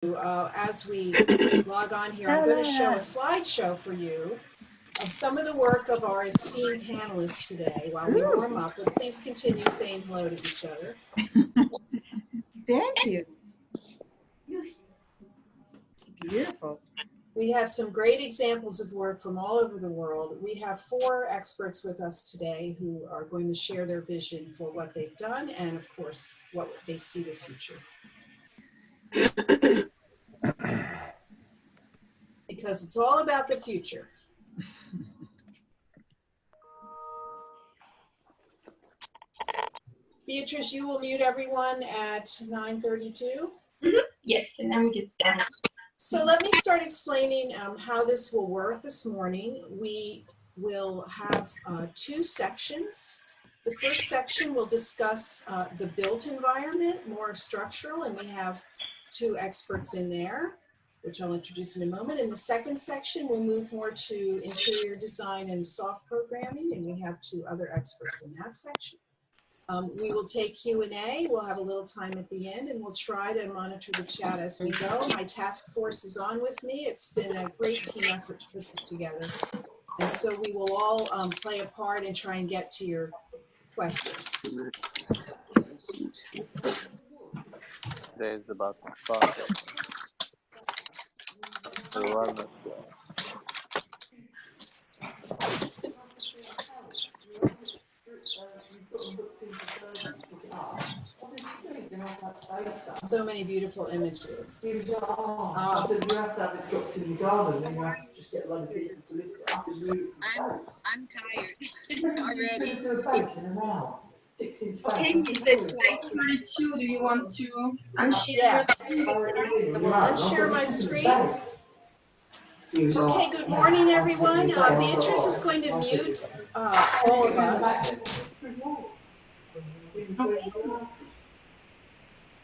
As we log on here, I'm going to show a slideshow for you of some of the work of our esteemed panelists today while we warm up. But please continue saying hello to each other. Thank you. Beautiful. We have some great examples of work from all over the world. We have 4 experts with us today who are going to share their vision for what they've done and, of course, what they see the future. Because it's all about the future. Beatrice, you will mute everyone at 9:32. Yes, and then we get started. So let me start explaining how this will work this morning. We will have 2 sections. The first section will discuss the built environment, more structural, and we have 2 experts in there, which I'll introduce in a moment. In the second section, we'll move more to interior design and soft programming, and we have 2 other experts in that section. We will take Q&A. We'll have a little time at the end, and we'll try to monitor the chat as we go. My task force is on with me. It's been a great team effort to put this together. And so we will all play a part and try and get to your questions. There's about 5. So many beautiful images. I said you have to have it dropped in the garden, and you have to just get a lot of people to lift it up and move it. I'm tired already. Do a base in an hour. 6 inch Okay, base. it's like 32. Do you want to unshare Yes. your I will unshare my screen. Okay, good morning, everyone. Beatrice is going to mute all of us.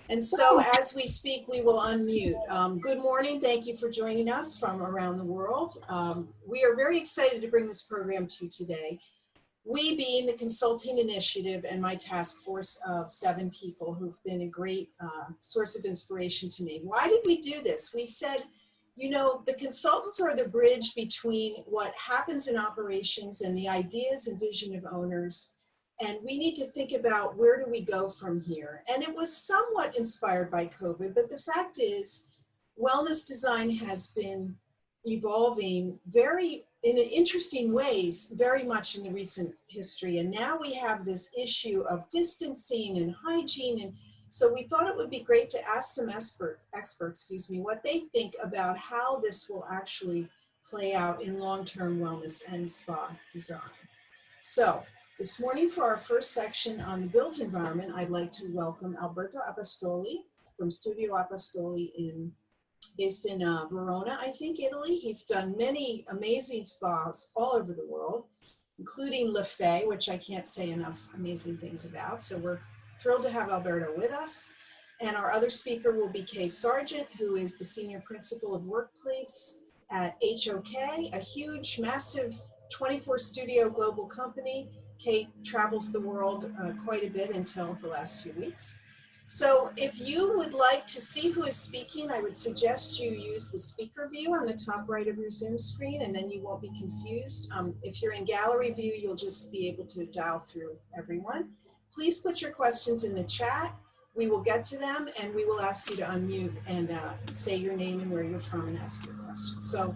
And so as we speak, we will unmute. Good morning. Thank you for joining us from around the world. We are very excited to bring this program to you today. We being the consulting initiative and my task force of 7 people who've been a great source of inspiration to me. Why did we do this? We said, you know, the consultants are the bridge between what happens in operations and the ideas and vision of owners. And we need to think about where do we go from here? And it was somewhat inspired by COVID, but the fact is wellness design has been evolving in interesting ways, very much in the recent history. And now we have this issue of distancing and hygiene. And so we thought it would be great to ask some experts, what they think about how this will actually play out in long-term wellness and spa design. So this morning for our first section on the built environment, I'd like to welcome Alberto Apostoli from Studio Apostoli based in Verona, I think, Italy. He's done many amazing spas all over the world, including Le Fay, which I can't say enough amazing things about. So we're thrilled to have Alberto with us. And our other speaker will be Kay Sargent, who is the Senior Principal of Workplace at HOK, a huge, massive 24 studio global company. Kay travels the world quite a bit until the last few weeks. So if you would like to see who is speaking, I would suggest you use the speaker view on the top right of your Zoom screen, and then you won't be confused. If you're in gallery view, you'll just be able to dial through everyone. Please put your questions in the chat. We will get to them, and we will ask you to unmute and say your name and where you're from and ask your question. So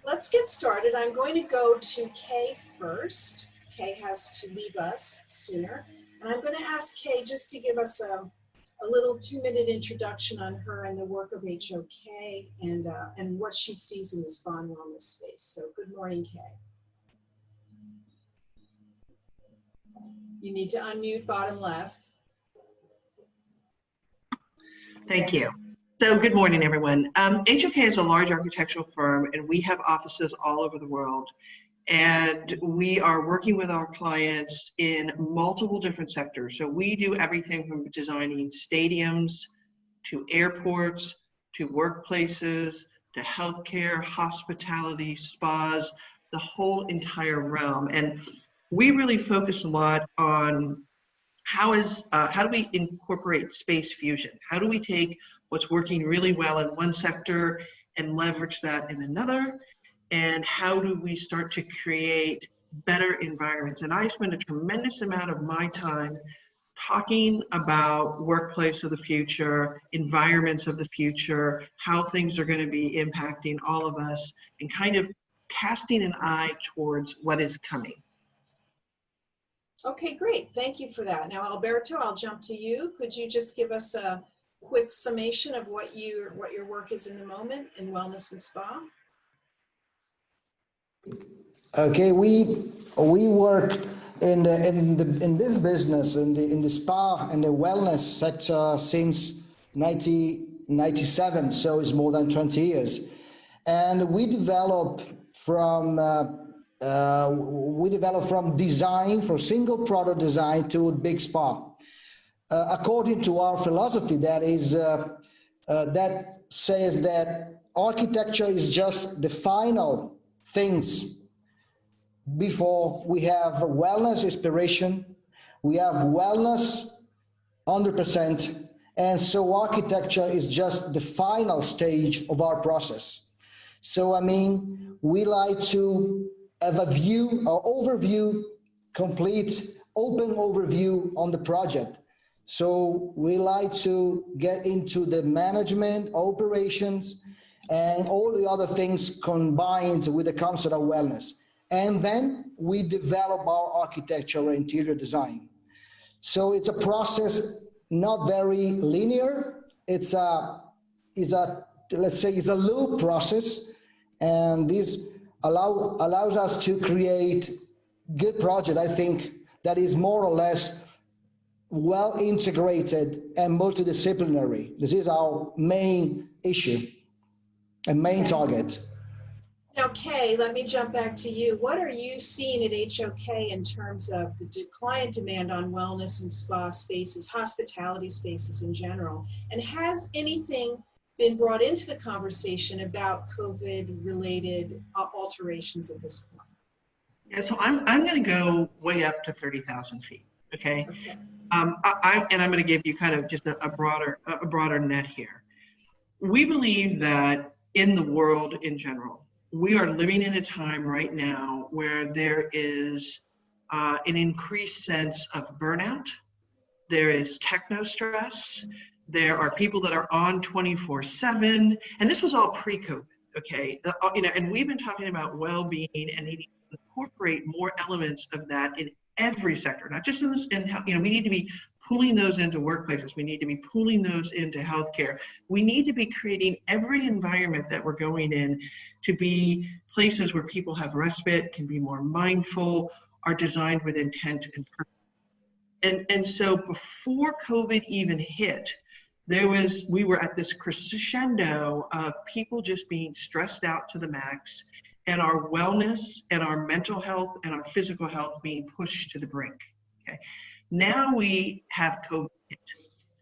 let's get started. I'm going to go to Kay first. Kay has to leave us sooner. And I'm going to ask Kay just to give us a little 2-minute introduction on her and the work of HOK and what she sees in the spa and wellness space. So good morning, Kay. You need to unmute bottom left. Thank you. So good morning, everyone. HOK is a large architectural firm, and we have offices all over the world. And we are working with our clients in multiple different sectors. So we do everything from designing stadiums to airports to workplaces to healthcare, hospitality, spas, the whole entire realm. And we really focus a lot on how do we incorporate space fusion? How do we take what's working really well in one sector and leverage that in another? And how do we start to create better environments? And I spend a tremendous amount of my time talking about workplace of the future, environments of the future, how things are going to be impacting all of us, and kind of casting an eye towards what is coming. Okay, great. Thank you for that. Now, Alberto, I'll jump to you. Could you just give us a quick summation of what your work is in the moment in wellness and spa? Okay, we work in this business in the spa and the wellness sector since 1997, so it's more than 20 years, and we develop from design, from single product design to a big spa. According to our philosophy, that says that architecture is just the final things before we have wellness inspiration, we have wellness 100%, and so architecture is just the final stage of our process. So I mean, we like to have a view, an overview, complete open overview on the project. So we like to get into the management, operations, and all the other things combined with the concept of wellness. And then we develop our architecture or interior design. So it's a process not very linear. It's a loop process, and this allows us to create good project, I think, that is more or less well integrated and multidisciplinary. This is our main issue and main target. Now, Kay, let me jump back to you. What are you seeing at HOK in terms of the client demand on wellness and spa spaces, hospitality spaces in general? And has anything been brought into the conversation about COVID-related alterations at this point? Yeah, so I'm going to go way up to 30,000 feet. Okay. And I'm going to give you kind of just a broader net here. We believe that in the world in general, we are living in a time right now where there is an increased sense of burnout. There is techno stress. There are people that are on 24/7, and this was all pre-COVID. Okay, and we've been talking about well-being and needing to incorporate more elements of that in every sector, not just in this. And we need to be pulling those into workplaces. We need to be pulling those into healthcare. We need to be creating every environment that we're going in to be places where people have respite, can be more mindful, are designed with intent and purpose. And so before COVID even hit, we were at this crescendo of people just being stressed out to the max, and our wellness and our mental health and our physical health being pushed to the brink. Okay. Now we have COVID hit,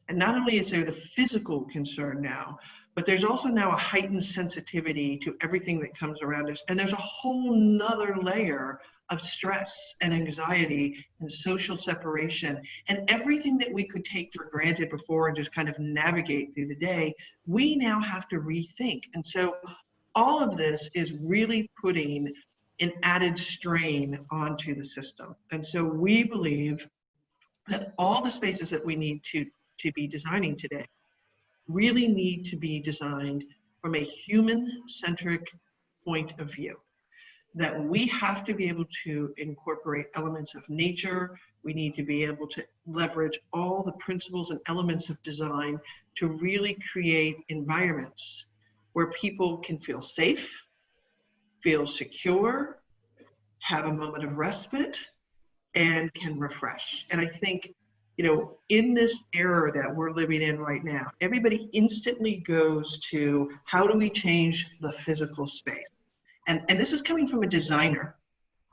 and not only is there the physical concern now, but there's also now a heightened sensitivity to everything that comes around us, and there's a whole nother layer of stress and anxiety and social separation, and everything that we could take for granted before and just kind of navigate through the day, we now have to rethink. And so all of this is really putting an added strain onto the system. And so we believe that all the spaces that we need to be designing today really need to be designed from a human-centric point of view. That we have to be able to incorporate elements of nature. We need to be able to leverage all the principles and elements of design to really create environments where people can feel safe, feel secure, have a moment of respite, and can refresh. And I think, in this era that we're living in right now, everybody instantly goes to how do we change the physical space? And this is coming from a designer.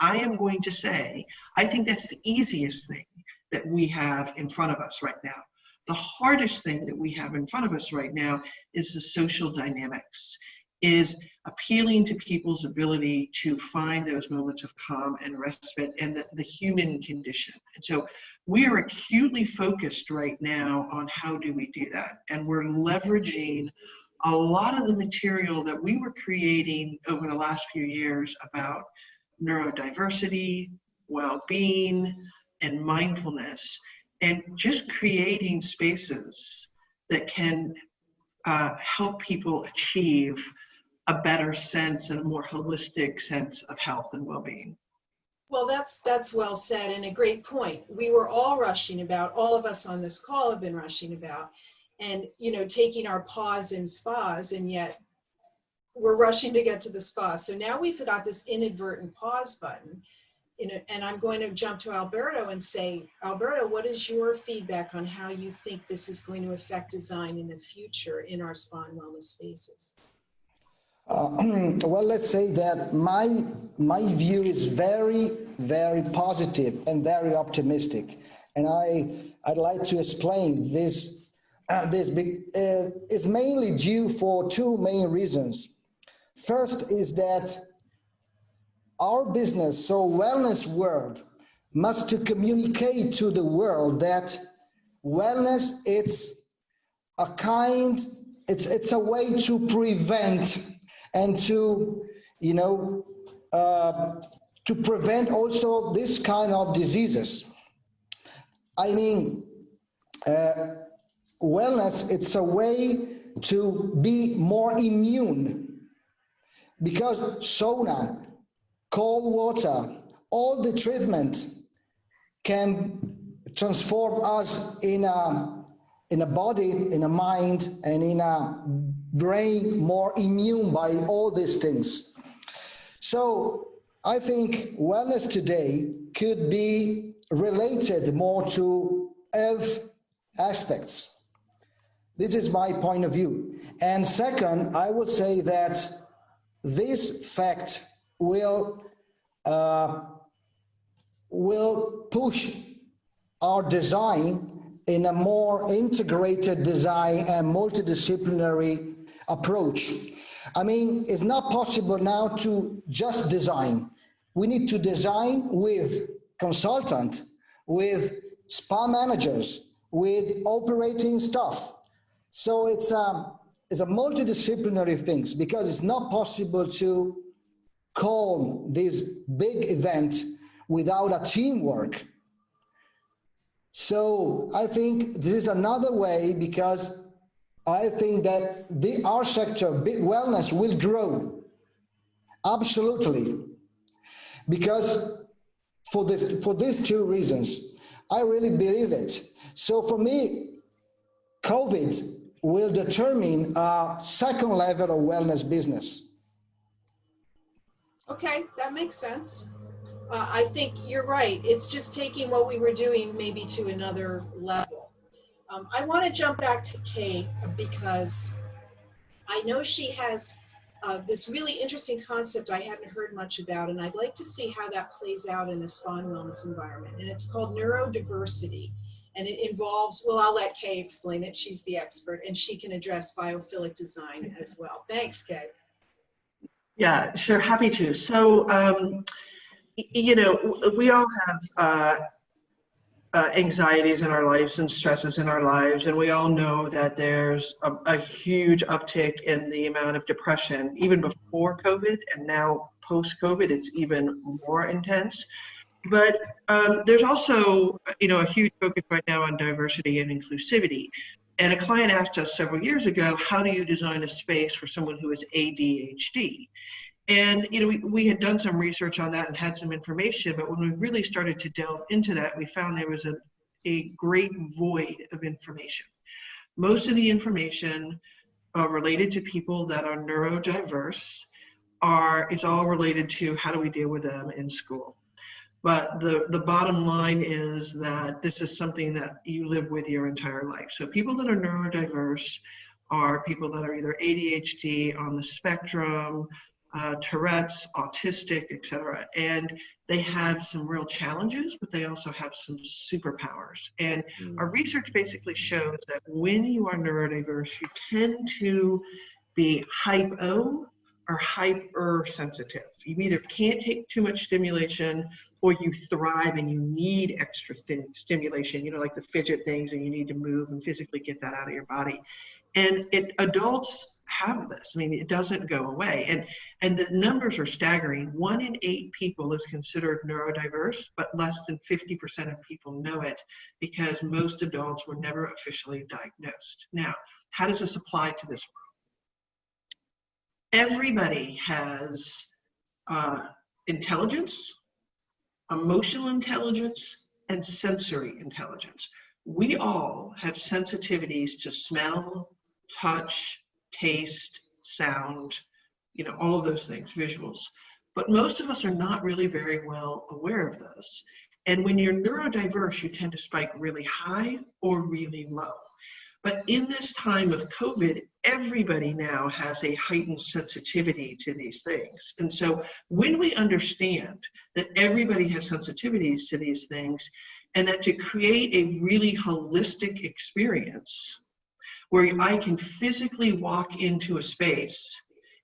I am going to say, I think that's the easiest thing that we have in front of us right now. The hardest thing that we have in front of us right now is the social dynamics. is appealing to people's ability to find those moments of calm and respite and the human condition. And so we are acutely focused right now on how do we do that. And we're leveraging a lot of the material that we were creating over the last few years about neurodiversity, well-being, and mindfulness, and just creating spaces that can help people achieve a better sense and a more holistic sense of health and well-being. Well, that's well said, and a great point. We were all rushing about, all of us on this call have been rushing about, and taking our pause in spas, and yet we're rushing to get to the spa. So now we've got this inadvertent pause button. And I'm going to jump to Alberto and say, Alberto, what is your feedback on how you think this is going to affect design in the future in our spa and wellness spaces? Well, let's say that my view is very, very positive and very optimistic. And I'd like to explain this. It's mainly due for two main reasons. First is that our business, so wellness world, must to communicate to the world that wellness, it's a way to prevent and to prevent also this kind of diseases. I mean, wellness, it's a way to be more immune, because sauna, cold water, all the treatment can transform us in a body, in a mind, and in a brain more immune by all these things. So I think wellness today could be related more to health aspects. This is my point of view. And second, I would say that this fact will push our design in a more integrated design and multidisciplinary approach. I mean, it's not possible now to just design. We need to design with consultant, with spa managers, with operating staff. So it's a multidisciplinary things, because it's not possible to call this big event without a teamwork. So I think this is another way, because I think that our sector, wellness, will grow. Absolutely. Because for these two reasons, I really believe it. So for me, COVID will determine a second level of wellness business. Okay, that makes sense. I think you're right. It's just taking what we were doing maybe to another level. I want to jump back to Kay, because I know she has this really interesting concept I hadn't heard much about, and I'd like to see how that plays out in a spa and wellness environment. And it's called neurodiversity. And it involves, well, I'll let Kay explain it. She's the expert, and she can address biophilic design as well. Thanks, Kay. Yeah, sure, happy to. So, we all have anxieties in our lives and stresses in our lives, and we all know that there's a huge uptick in the amount of depression, even before COVID, and now post-COVID, it's even more intense. But there's also, a huge focus right now on diversity and inclusivity. And a client asked us several years ago, how do you design a space for someone who has ADHD? And we had done some research on that and had some information, but when we really started to delve into that, we found there was a great void of information. Most of the information related to people that are neurodiverse is all related to how do we deal with them in school. But the bottom line is that this is something that you live with your entire life. So people that are neurodiverse are people that are either ADHD, on the spectrum, Tourette's, autistic, etc. And they have some real challenges, but they also have some superpowers. And our research basically shows that when you are neurodiverse, you tend to be hypo or hypersensitive. You either can't take too much stimulation, or you thrive and you need extra stimulation, you know, like the fidget things, and you need to move and physically get that out of your body. And adults have this. I mean, it doesn't go away. And the numbers are staggering. 1 in 8 people is considered neurodiverse, but less than 50% of people know it, because most adults were never officially diagnosed. Now, how does this apply to this world? Everybody has intelligence, emotional intelligence, and sensory intelligence. We all have sensitivities to smell, touch, taste, sound, you know, all of those things, visuals. But most of us are not really very well aware of those. And when you're neurodiverse, you tend to spike really high or really low. But in this time of COVID, everybody now has a heightened sensitivity to these things. And so when we understand that everybody has sensitivities to these things, and that to create a really holistic experience where I can physically walk into a space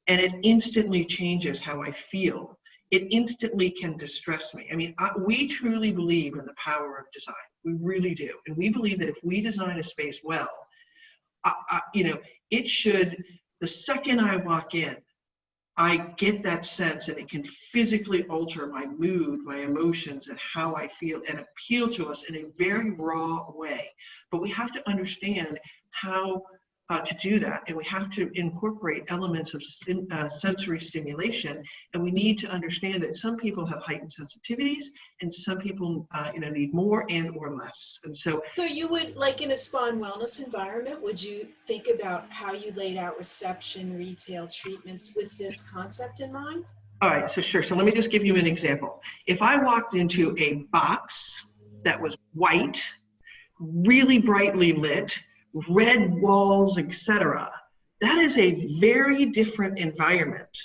and it instantly changes how I feel, it instantly can distress me. I mean, we truly believe in the power of design. We really do. And we believe that if we design a space well, you know, it should, the second I walk in, I get that sense, and it can physically alter my mood, my emotions, and how I feel, and appeal to us in a very raw way. But we have to understand how to do that, and we have to incorporate elements of sensory stimulation, and we need to understand that some people have heightened sensitivities, and some people you know, need more and or less. And so you would, like in a spa and wellness environment, would you think about how you laid out reception, retail, treatments with this concept in mind? All right, so sure. So let me just give you an example. If I walked into a box that was white, really brightly lit, red walls, etc., that is a very different environment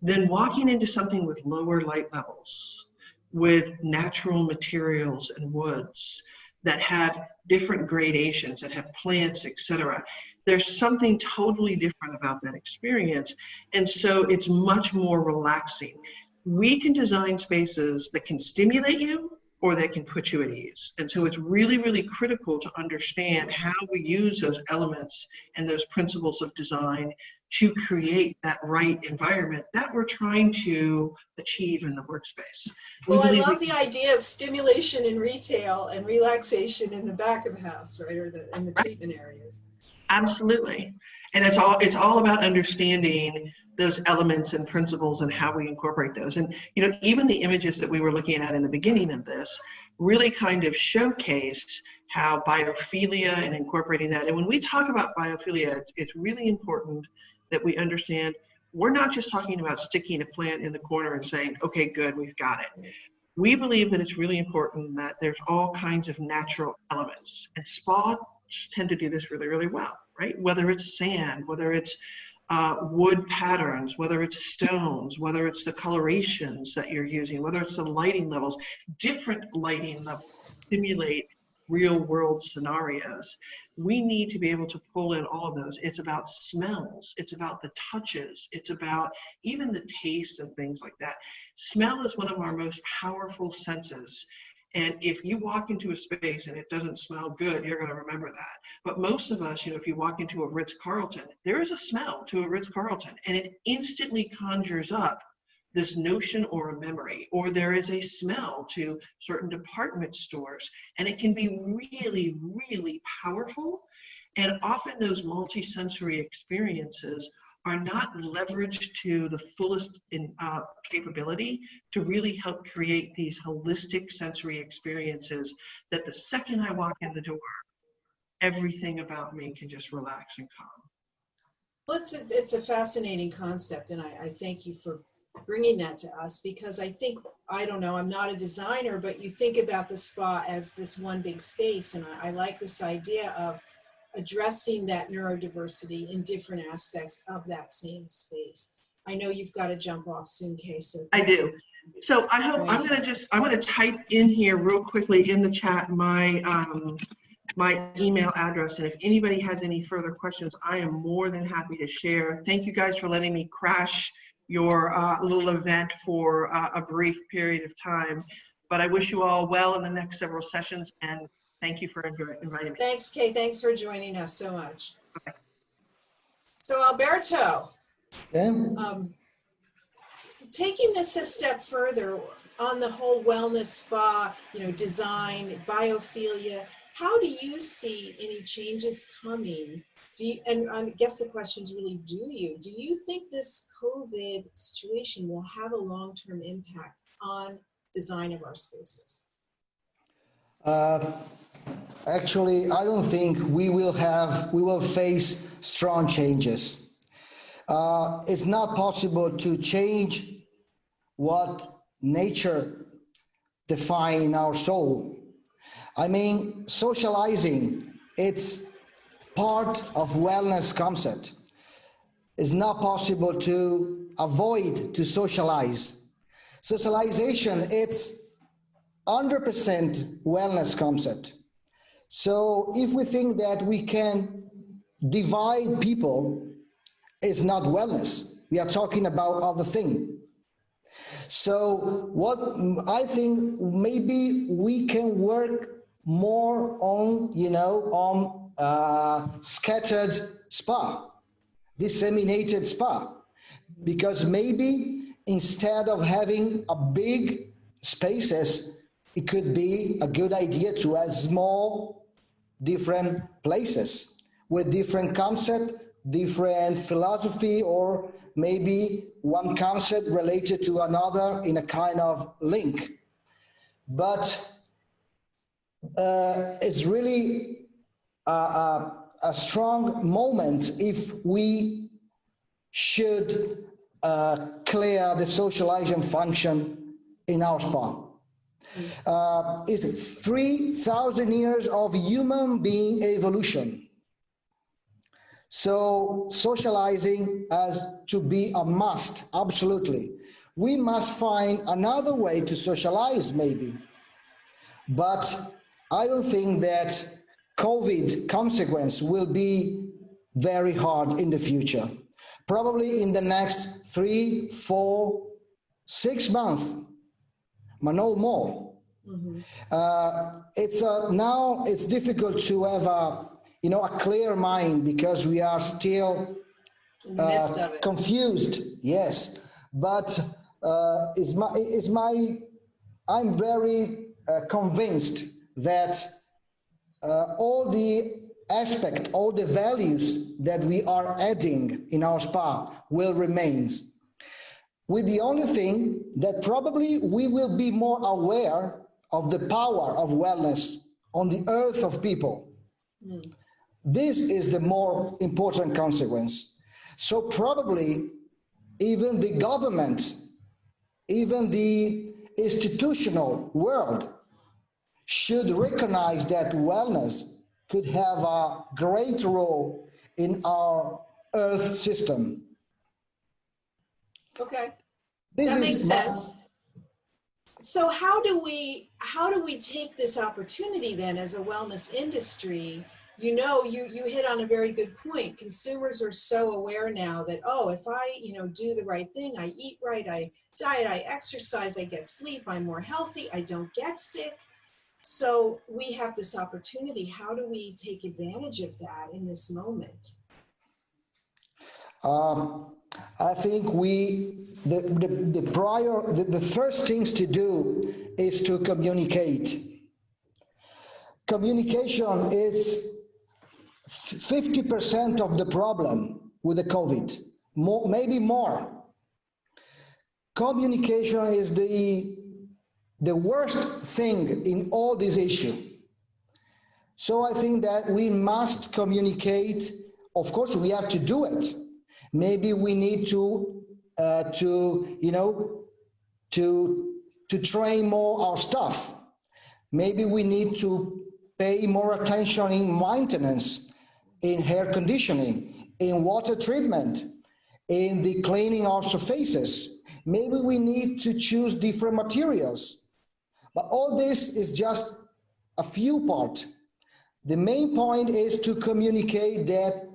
than walking into something with lower light levels, with natural materials and woods that have different gradations, that have plants, etc. There's something totally different about that experience, and so it's much more relaxing. We can design spaces that can stimulate you, or they can put you at ease. And so it's really, really critical to understand how we use those elements and those principles of design to create that right environment that we're trying to achieve in the workspace. Well, I love the idea of stimulation in retail and relaxation in the back of the house, right, or in the treatment areas. Absolutely. And it's all about understanding those elements and principles and how we incorporate those. And, you know, even the images that we were looking at in the beginning of this really kind of showcase how biophilia and incorporating that. And when we talk about biophilia, it's really important that we understand we're not just talking about sticking a plant in the corner and saying, okay, good, we've got it. We believe that it's really important that there's all kinds of natural elements. And spas tend to do this really, really well, right? Whether it's sand, whether it's wood patterns, whether it's stones, whether it's the colorations that you're using, whether it's the lighting levels, different lighting levels stimulate real world scenarios. We need to be able to pull in all of those. It's about smells, it's about the touches, it's about even the taste and things like that. Smell is one of our most powerful senses. And if you walk into a space and it doesn't smell good, you're going to remember that. But most of us, you know, if you walk into a Ritz-Carlton, there is a smell to a Ritz-Carlton, and it instantly conjures up this notion or a memory. Or there is a smell to certain department stores, and it can be really, really powerful. And often those multisensory experiences are not leveraged to the fullest capability to really help create these holistic sensory experiences that the second I walk in the door, everything about me can just relax and calm. Well, it's a fascinating concept, and I thank you for bringing that to us, because I think, I don't know, I'm not a designer, but you think about the spa as this one big space, and I like this idea of addressing that neurodiversity in different aspects of that same space. I know you've got to jump off soon, Kay. So I do. So I hope I'm going to type in here real quickly in the chat my my email address. And if anybody has any further questions, I am more than happy to share. Thank you guys for letting me crash your little event for a brief period of time. But I wish you all well in the next several sessions, and thank you for inviting me. Thanks, Kay. Thanks for joining us so much. Okay. So Alberto, taking this a step further on the whole wellness spa, design, biophilia, how do you see any changes coming? And I guess the question is really, do you think this COVID situation will have a long-term impact on design of our spaces? Actually, I don't think we will face strong changes. It's not possible to change what nature defines in our soul. I mean, socializing, it's part of wellness concept. It's not possible to avoid to socialize. Socialization, it's 100% wellness concept. So if we think that we can divide people, it's not wellness. We are talking about other things. So what I think, maybe we can work more on, scattered spa, disseminated spa, because maybe instead of having a big spaces, it could be a good idea to have small, different places with different concept, different philosophy, or maybe one concept related to another in a kind of link. But it's really a strong moment if we should clear the socializing function in our spa. It's 3,000 years of human being evolution. So socializing has to be a must, absolutely. We must find another way to socialize maybe. But I don't think that COVID consequence will be very hard in the future. Probably in the next 3, 4, 6 months, but no more. Mm-hmm. Now it's difficult to have a clear mind because we are still in the midst of it. Confused. Yes, but I'm very convinced that all the values that we are adding in our spa will remain. With the only thing that probably we will be more aware of the power of wellness on the earth of people. Mm. This is the more important consequence. So probably even the government, even the institutional world should recognize that wellness could have a great role in our earth system. Okay, that makes sense. So how do we take this opportunity then as a wellness industry? You hit on a very good point. Consumers are so aware now that, if I, do the right thing, I eat right, I diet, I exercise, I get sleep, I'm more healthy, I don't get sick. So we have this opportunity. How do we take advantage of that in this moment? I think the first things to do is to communicate. Communication is 50% of the problem with the COVID, maybe more. Communication is the worst thing in all this issue. So I think that we must communicate. Of course, we have to do it. Maybe we need to train more our staff. Maybe we need to pay more attention in maintenance, in air conditioning, in water treatment, in the cleaning of surfaces. Maybe we need to choose different materials. But all this is just a few parts. The main point is to communicate that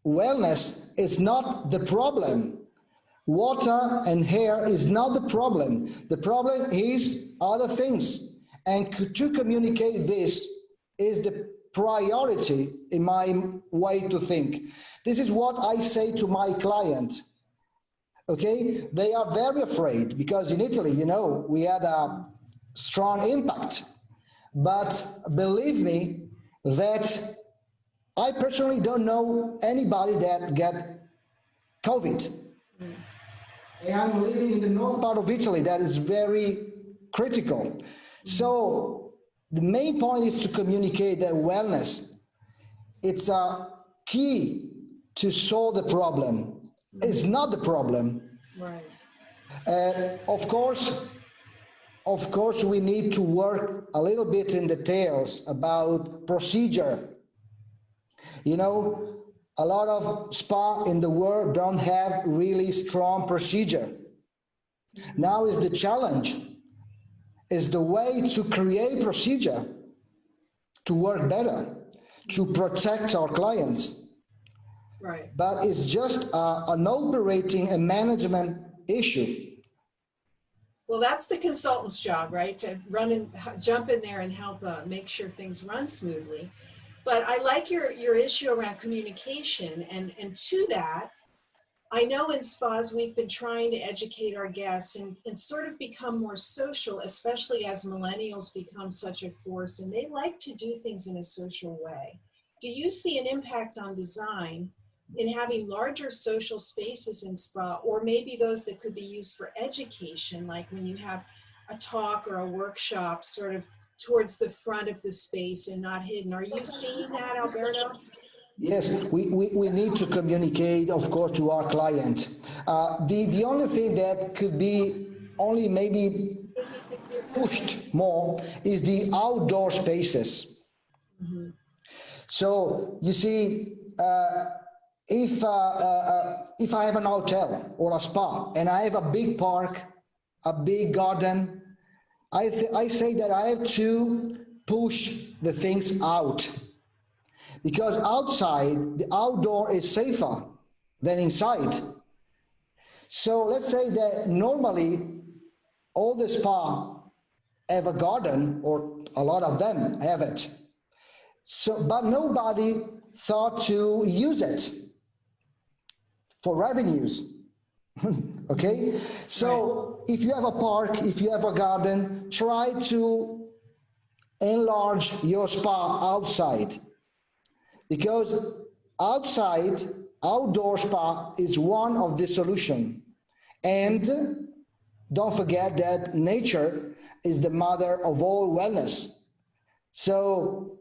wellness is not the problem. Water and hair is not the problem. The problem is other things. And to communicate this is the priority in my way to think. This is what I say to my client. Okay, they are very afraid because in Italy, you know, we had a strong impact. But believe me that I personally don't know anybody that get COVID. And I'm living in the north part of Italy that is very critical. So the main point is to communicate that wellness. It's a key to solve the problem. It's not the problem. Right. Of course, we need to work a little bit in details about procedure. You know, a lot of spa in the world don't have really strong procedure. Now is the challenge, is the way to create procedure to work better, to protect our clients. Right. But it's just an operating and management issue. Well, that's the consultant's job, right? To run and jump in there and help make sure things run smoothly. But I like your issue around communication. And to that, I know in spas, we've been trying to educate our guests and sort of become more social, especially as millennials become such a force and they like to do things in a social way. Do you see an impact on design in having larger social spaces in spa, or maybe those that could be used for education, like when you have a talk or a workshop sort of towards the front of the space and not hidden? Are you seeing that, Alberto? Yes, we need to communicate, of course, to our client. The only thing that could be only maybe pushed more is the outdoor spaces. Mm-hmm. So you see, if I have an hotel or a spa and I have a big park, a big garden, I say that I have to push the things out, because outside, the outdoor is safer than inside. So let's say that normally all the spa have a garden, or a lot of them have it. So, but nobody thought to use it for revenues. Okay, so if you have a park, if you have a garden, try to enlarge your spa outside, because outside, outdoor spa is one of the solution. And don't forget that nature is the mother of all wellness. So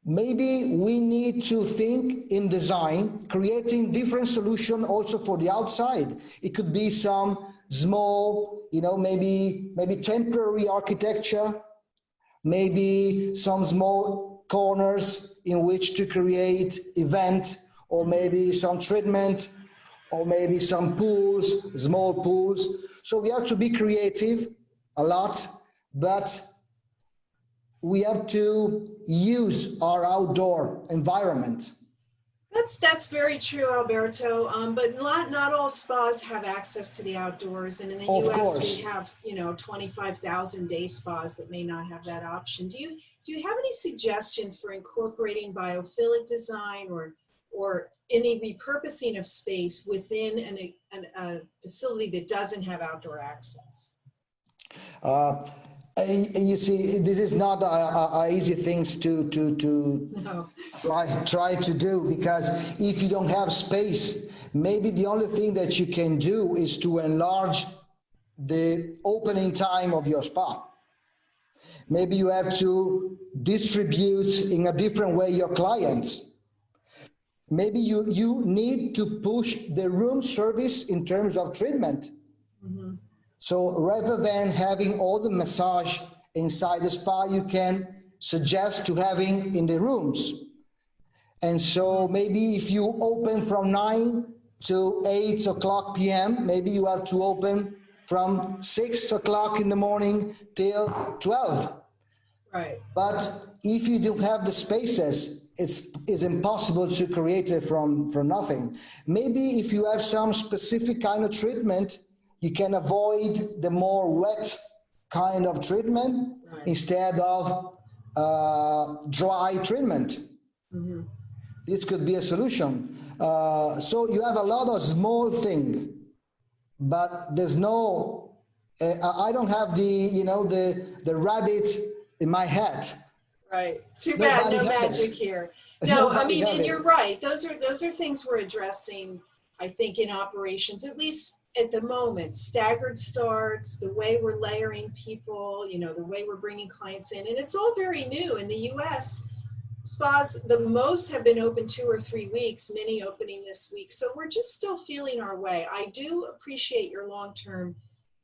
maybe we need to think in design, creating different solution also for the outside. It could be some small, you know, maybe temporary architecture, maybe some small corners in which to create event, or maybe some treatment, or maybe some pools, small pools. So we have to be creative a lot, but we have to use our outdoor environment. That's very true, Alberto. But not all spas have access to the outdoors, and in the U.S. we have 25,000 day spas that may not have that option. Do you have any suggestions for incorporating biophilic design or any repurposing of space within a facility that doesn't have outdoor access? You see, this is not a easy things to No. try to do, because if you don't have space, maybe the only thing that you can do is to enlarge the opening time of your spa. Maybe you have to distribute in a different way your clients. Maybe you need to push the room service in terms of treatment. Mm-hmm. So rather than having all the massage inside the spa, you can suggest to having in the rooms. And so maybe if you open from 9 to 8 o'clock p.m., maybe you have to open from 6 o'clock in the morning till 12. Right. But if you don't have the spaces, it's impossible to create it from nothing. Maybe if you have some specific kind of treatment, you can avoid the more wet kind of treatment Right. instead of dry treatment. Mm-hmm. This could be a solution. So you have a lot of small thing, but there's no. I don't have the rabbit in my head. Right. Too bad, Nobody no have magic it. here. No, I Nobody mean, have and it. you're right. Those are things we're addressing, I think, in operations, at least at the moment. Staggered starts, the way we're layering people, the way we're bringing clients in, and it's all very new in the U.S. Spas, the most have been open 2 or 3 weeks, many opening this week. So we're just still feeling our way. I do appreciate your long-term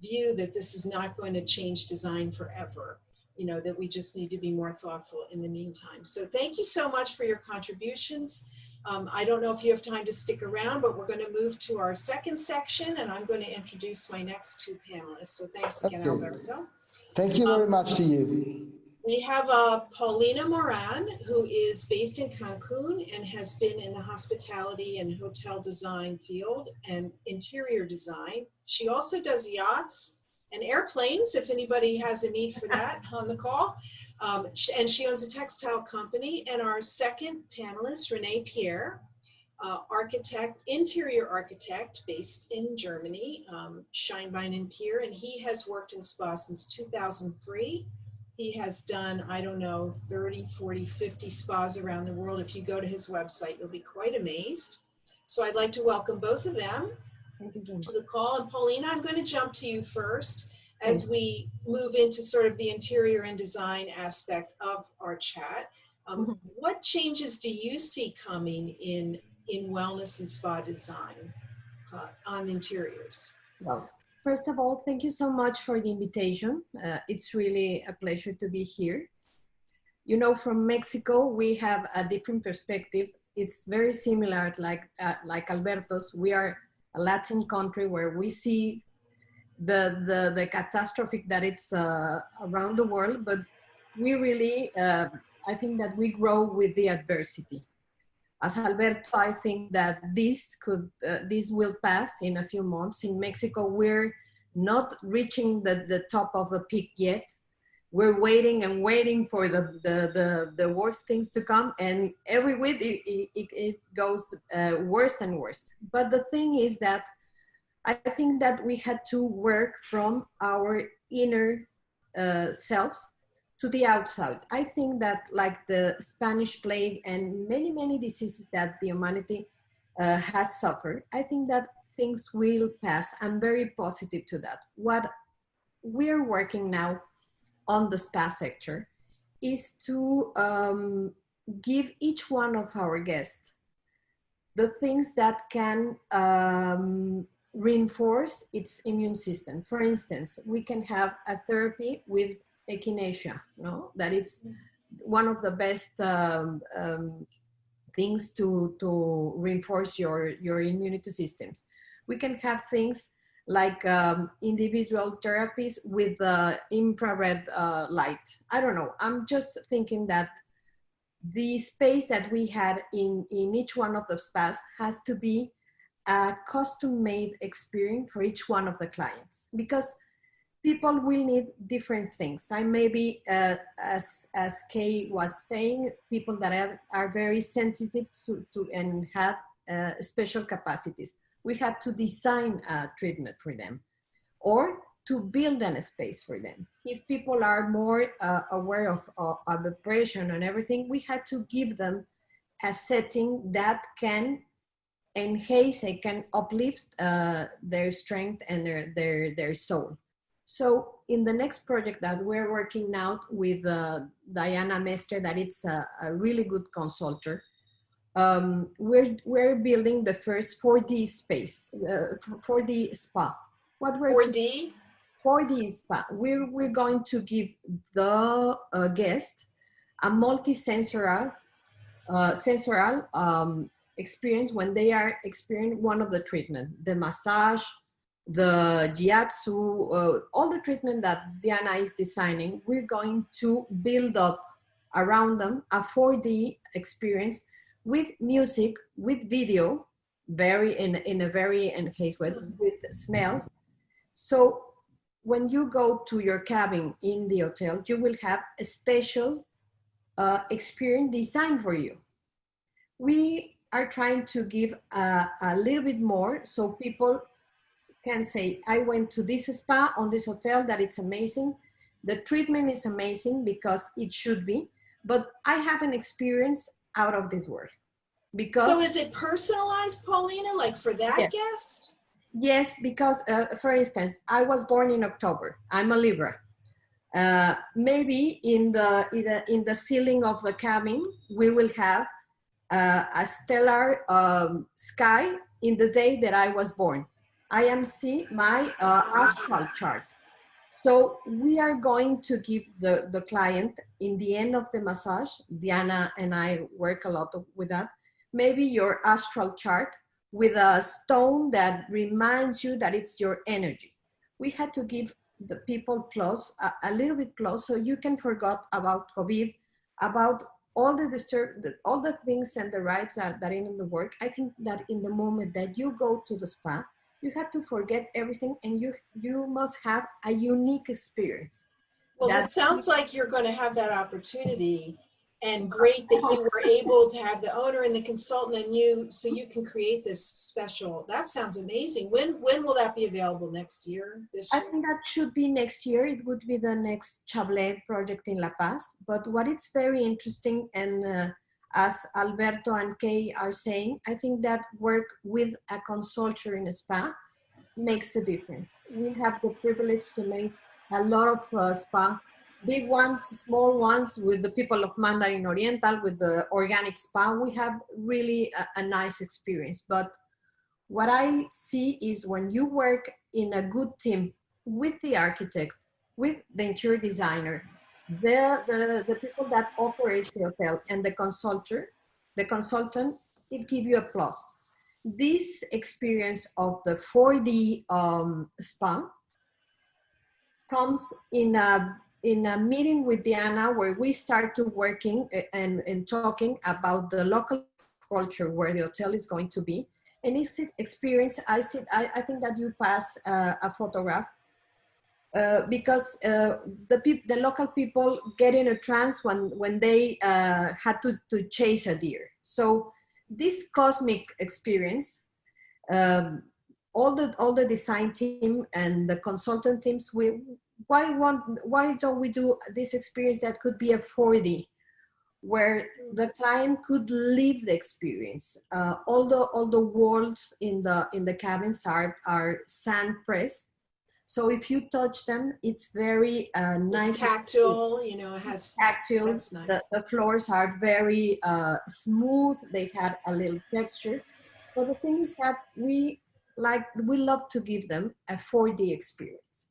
view that this is not going to change design forever, that we just need to be more thoughtful in the meantime. So thank you so much for your contributions. I don't know if you have time to stick around, but we're going to move to our second section, and I'm going to introduce my next 2 panelists. So thanks again, Okay. Alberto. Thank you very much to you. We have Paulina Moran, who is based in Cancun and has been in the hospitality and hotel design field and interior design. She also does yachts and airplanes, if anybody has a need for that on the call. And she owns a textile company. And our second panelist, Renee Pierre, architect, interior architect based in Germany, Scheinbein and Pierre, and he has worked in spa since 2003. He has done, 30, 40, 50 spas around the world. If you go to his website, you'll be quite amazed. So I'd like to welcome both of them to the call. And Paulina, I'm going to jump to you first as we move into sort of the interior and design aspect of our chat. What changes do you see coming in wellness and spa design on interiors? Well, first of all, thank you so much for the invitation. It's really a pleasure to be here. From Mexico, we have a different perspective. It's very similar, like Alberto's. We are a Latin country where we see the catastrophic that it's around the world, but we really, I think that we grow with the adversity. As Alberto, I think that this will pass in a few months. In Mexico, we're not reaching the top of the peak yet. We're waiting and waiting for the worst things to come, and every week it goes worse and worse. But the thing is that I think that we had to work from our inner selves to the outside. I think that like the Spanish plague and many, many diseases that the humanity has suffered, I think that things will pass. I'm very positive to that. What we're working now on the spa sector is to give each one of our guests the things that can reinforce its immune system. For instance, we can have a therapy with echinacea, that it's one of the best things to reinforce your immunity systems. We can have things like individual therapies with infrared light. I don't know, I'm just thinking that the space that we had in each one of the spas has to be a custom-made experience for each one of the clients, because people will need different things. I maybe, as Kay was saying, people that are very sensitive to and have special capacities. We have to design a treatment for them, or to build a space for them. If people are more aware of depression and everything, we have to give them a setting that can enhance, it can uplift their strength and their soul. So in the next project that we're working now with Diana Mestre, that it's a really good consultant, we're building the first 4D space, 4D spa. What we're 4D? 4D spa. We're going to give the guest a multi-sensorial experience when they are experiencing one of the treatment, the massage, the jiatsu, all the treatment that Diana is designing, we're going to build up around them a 4D experience with music, with video, in a very enhanced way, with smell. So when you go to your cabin in the hotel, you will have a special experience designed for you. We are trying to give a little bit more so people can say, I went to this spa on this hotel, that it's amazing. The treatment is amazing because it should be, but I have an experience out of this world. Because, so is it personalized, Paulina, like for that yes. guest? Yes, because for instance, I was born in October. I'm a Libra. Maybe in the ceiling of the cabin, we will have a stellar sky in the day that I was born. I am see my astral chart. So we are going to give the client in the end of the massage, Diana and I work a lot with that, maybe your astral chart with a stone that reminds you that it's your energy. We had to give the people plus, a little bit plus, so you can forget about COVID, about all the things and the rights that are in the work. I think that in the moment that you go to the spa, you have to forget everything and you must have a unique experience. Well, that sounds like you're going to have that opportunity, and great that you were able to have the owner and the consultant and you, so you can create this special. That sounds amazing. When will that be available? Next year? This year? I think that should be next year. It would be the next Chablé project in La Paz. But what is very interesting, and as Alberto and Kay are saying, I think that work with a consultant in a spa makes the difference. We have the privilege to make a lot of spa, big ones, small ones, with the people of Mandarin Oriental, with the organic spa. We have really a nice experience. But what I see is when you work in a good team with the architect, with the interior designer, the people that operate the hotel, and the consultant, it gives you a plus. This experience of the 4D spa comes in a meeting with Diana, where we start to working and talking about the local culture where the hotel is going to be. And it's experience, I think that you pass a photograph because the local people get in a trance when they had to chase a deer. So this cosmic experience, all the design team and the consultant teams, why don't we do this experience that could be a 4D, where the client could live the experience? All the walls in the cabins are sand pressed, so if you touch them, it's very nice. It's tactile, you know, it has tactile. That's nice. The floors are very smooth. They had a little texture. But the thing is that we love to give them a 4D experience.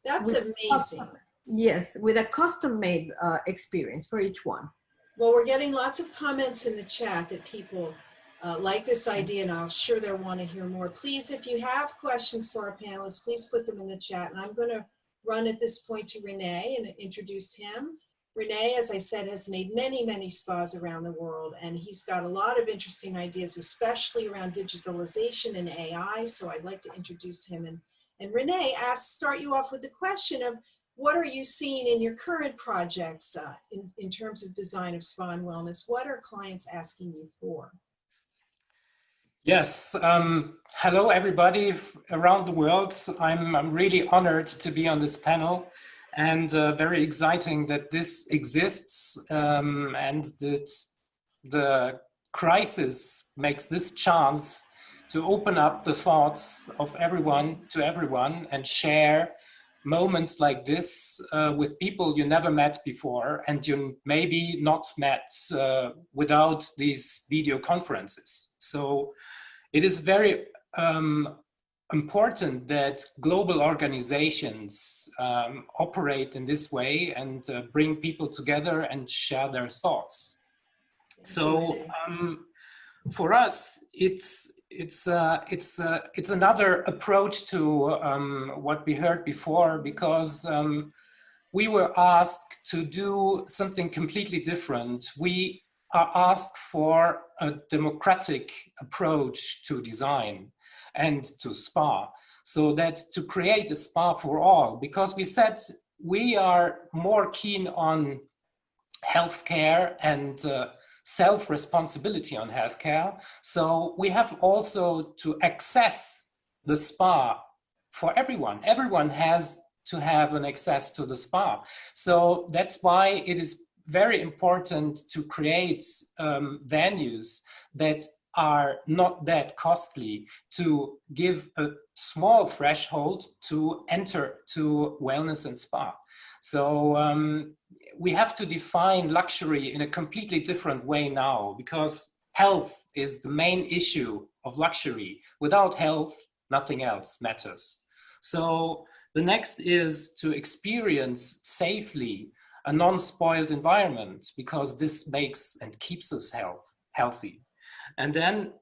That's amazing. Yes, with a custom-made experience for each one. Well, we're getting lots of comments in the chat that people like this idea, and I'm sure they'll want to hear more. Please, if you have questions for our panelists, please put them in the chat. And I'm going to run at this point to Renee and introduce him. Renee, as I said, has made many, many spas around the world, and he's got a lot of interesting ideas, especially around digitalization and AI. So I'd like to introduce him. And Renee, start you off with the question of, what are you seeing in your current projects in terms of design of spa and wellness? What are clients asking you for? Yes, hello everybody around the world. I'm really honored to be on this panel, and very exciting that this exists, and that the crisis makes this chance to open up the thoughts of everyone to everyone and share moments like this with people you never met before, and you maybe not met without these video conferences. So it is very important that global organizations operate in this way and bring people together and share their thoughts. So for us, it's it's another approach to what we heard before, because we were asked to do something completely different. We are asked for a democratic approach to design and to spa, so that to create a spa for all, because we said we are more keen on healthcare and self-responsibility on healthcare. So we have also to access the spa for everyone. Everyone has to have an access to the spa. So that's why it is very important to create venues that are not that costly, to give a small threshold to enter to wellness and spa. So we have to define luxury in a completely different way now, because health is the main issue of luxury. Without health, nothing else matters. So the next is to experience safely a non-spoiled environment, because this makes and keeps us healthy. And then,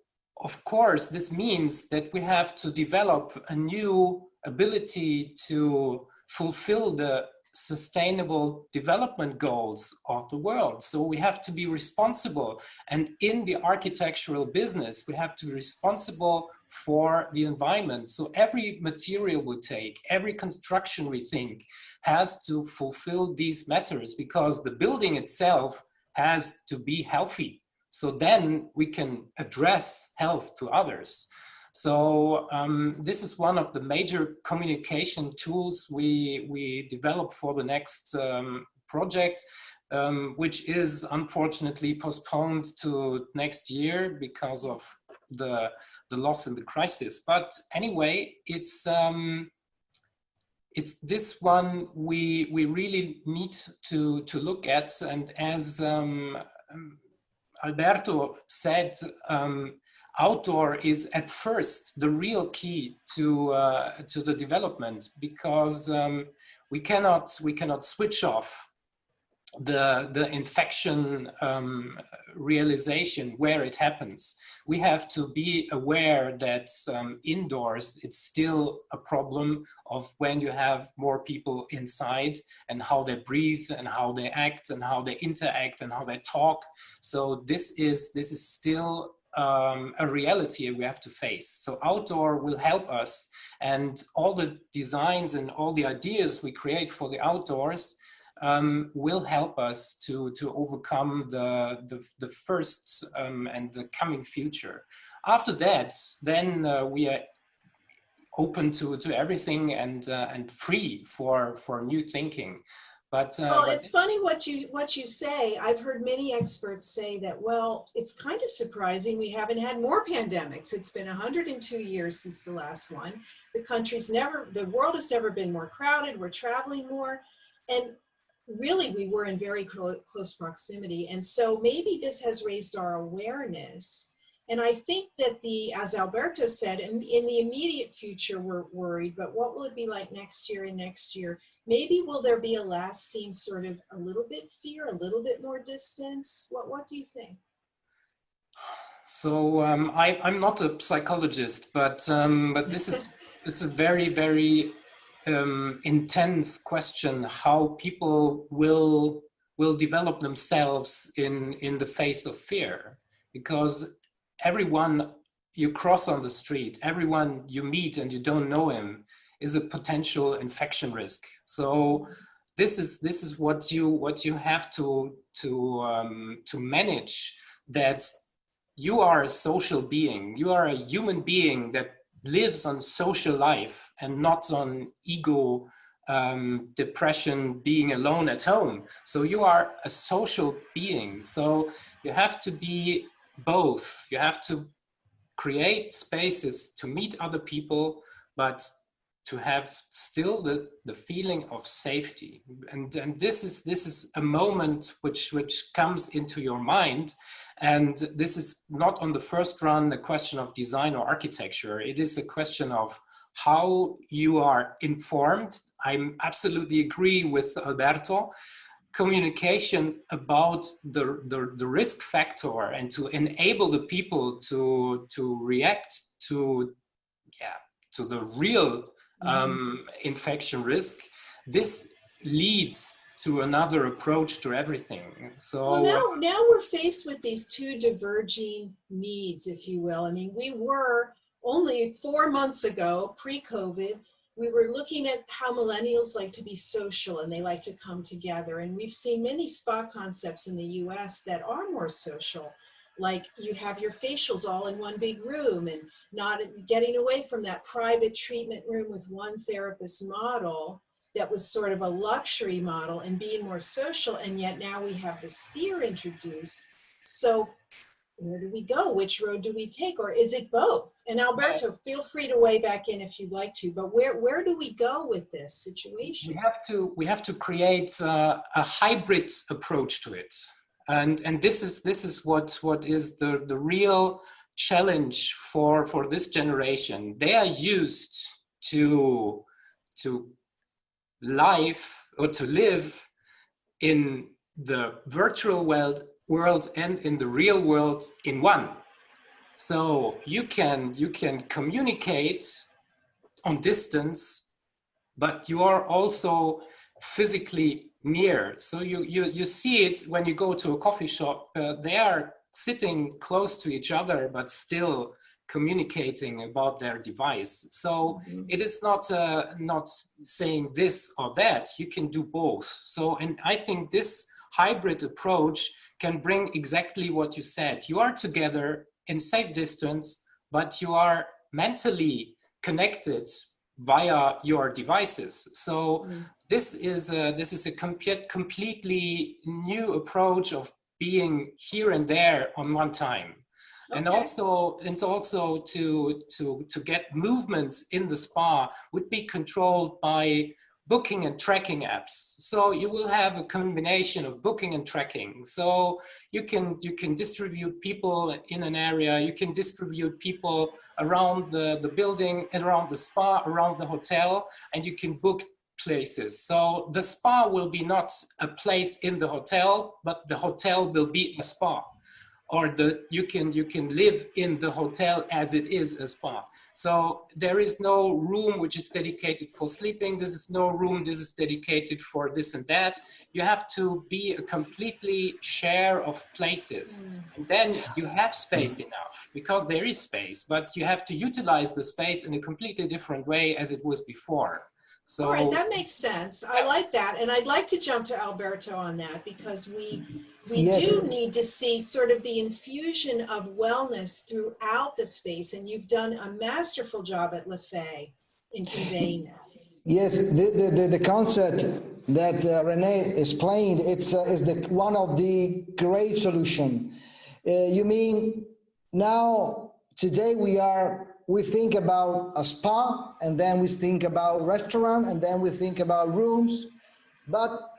of course, this means that we have to develop a new ability to fulfill the sustainable development goals of the world. So we have to be responsible, and in the architectural business we have to be responsible for the environment. So every material we take, every construction we think, has to fulfill these matters, because the building itself has to be healthy. So then we can address health to others. So this is one of the major communication tools we developed for the next project, which is unfortunately postponed to next year because of the loss in the crisis. But anyway, it's this one we really need to look at. And as Alberto said, outdoor is at first the real key to the development, because we cannot switch off the infection realization where it happens. We have to be aware that indoors it's still a problem of when you have more people inside, and how they breathe and how they act and how they interact and how they talk. So this is still a reality we have to face. So outdoor will help us, and all the designs and all the ideas we create for the outdoors will help us to overcome the first and the coming future. After that, then we are open to everything and free for new thinking. But it's funny what you say. I've heard many experts say that, well, it's kind of surprising we haven't had more pandemics. It's been 102 years since the last one. The world has never been more crowded. We're traveling more. And really, we were in very close proximity. And so maybe this has raised our awareness. And I think that as Alberto said, in the immediate future, we're worried, but what will it be like next year and next year? Maybe will there be a lasting sort of a little bit fear, a little bit more distance? What do you think? So I'm not a psychologist, but it's a very, very intense question, how people will develop themselves in the face of fear, because everyone you cross on the street, everyone you meet and you don't know him, is a potential infection risk. So this is what you have to manage, that you are a social being, you are a human being that lives on social life and not on ego, depression, being alone at home. So you are a social being. So you have to be both. You have to create spaces to meet other people, but to have still the feeling of safety. And this is a moment which comes into your mind. And this is not on the first run a question of design or architecture. It is a question of how you are informed. I absolutely agree with Alberto. communication about the risk factor and to enable the people to react to the real infection risk, this leads to another approach to everything. So well, now we're faced with these two diverging needs, if you will. I mean, we were only 4 months ago, pre-COVID, we were looking at how millennials like to be social and they like to come together. And we've seen many spa concepts in the US that are more social. Like you have your facials all in one big room and not getting away from that private treatment room with one therapist model that was sort of a luxury model and being more social. And yet now we have this fear introduced. So where do we go? Which road do we take? Or is it both? And Alberto, feel free to weigh back in if you'd like to, but where do we go with this situation? We have to create a hybrid approach to it. And this is what is the real challenge for this generation. They are used to live in the virtual world and in the real world in one. So you can communicate on distance, but you are also physically near. So you see it when you go to a coffee shop. They are sitting close to each other, but still communicating about their device. So it is not saying this or that. You can do both. So, and I think this hybrid approach can bring exactly what you said. You are together in safe distance, but you are mentally connected via your devices. So this is a completely new approach of being here and there on one time. Okay. And also to get movements in the spa would be controlled by booking and tracking apps. So you will have a combination of booking and tracking. So you can distribute people in an area, you can distribute people around the building and around the spa, around the hotel, and you can book places. So the spa will be not a place in the hotel, but the hotel will be a spa. Or you can live in the hotel as it is a spa. So there is no room which is dedicated for sleeping. This is no room this is dedicated for this and that. You have to be a completely share of places. And then you have space enough because there is space, but you have to utilize the space in a completely different way as it was before. So, all right, that makes sense. I like that. And I'd like to jump to Alberto on that because we do need to see sort of the infusion of wellness throughout the space. And you've done a masterful job at LaFay in conveying that. Yes, the concept that Renee explained, is one of the great solution. You mean now, today we think about a spa, and then we think about restaurant, and then we think about rooms. But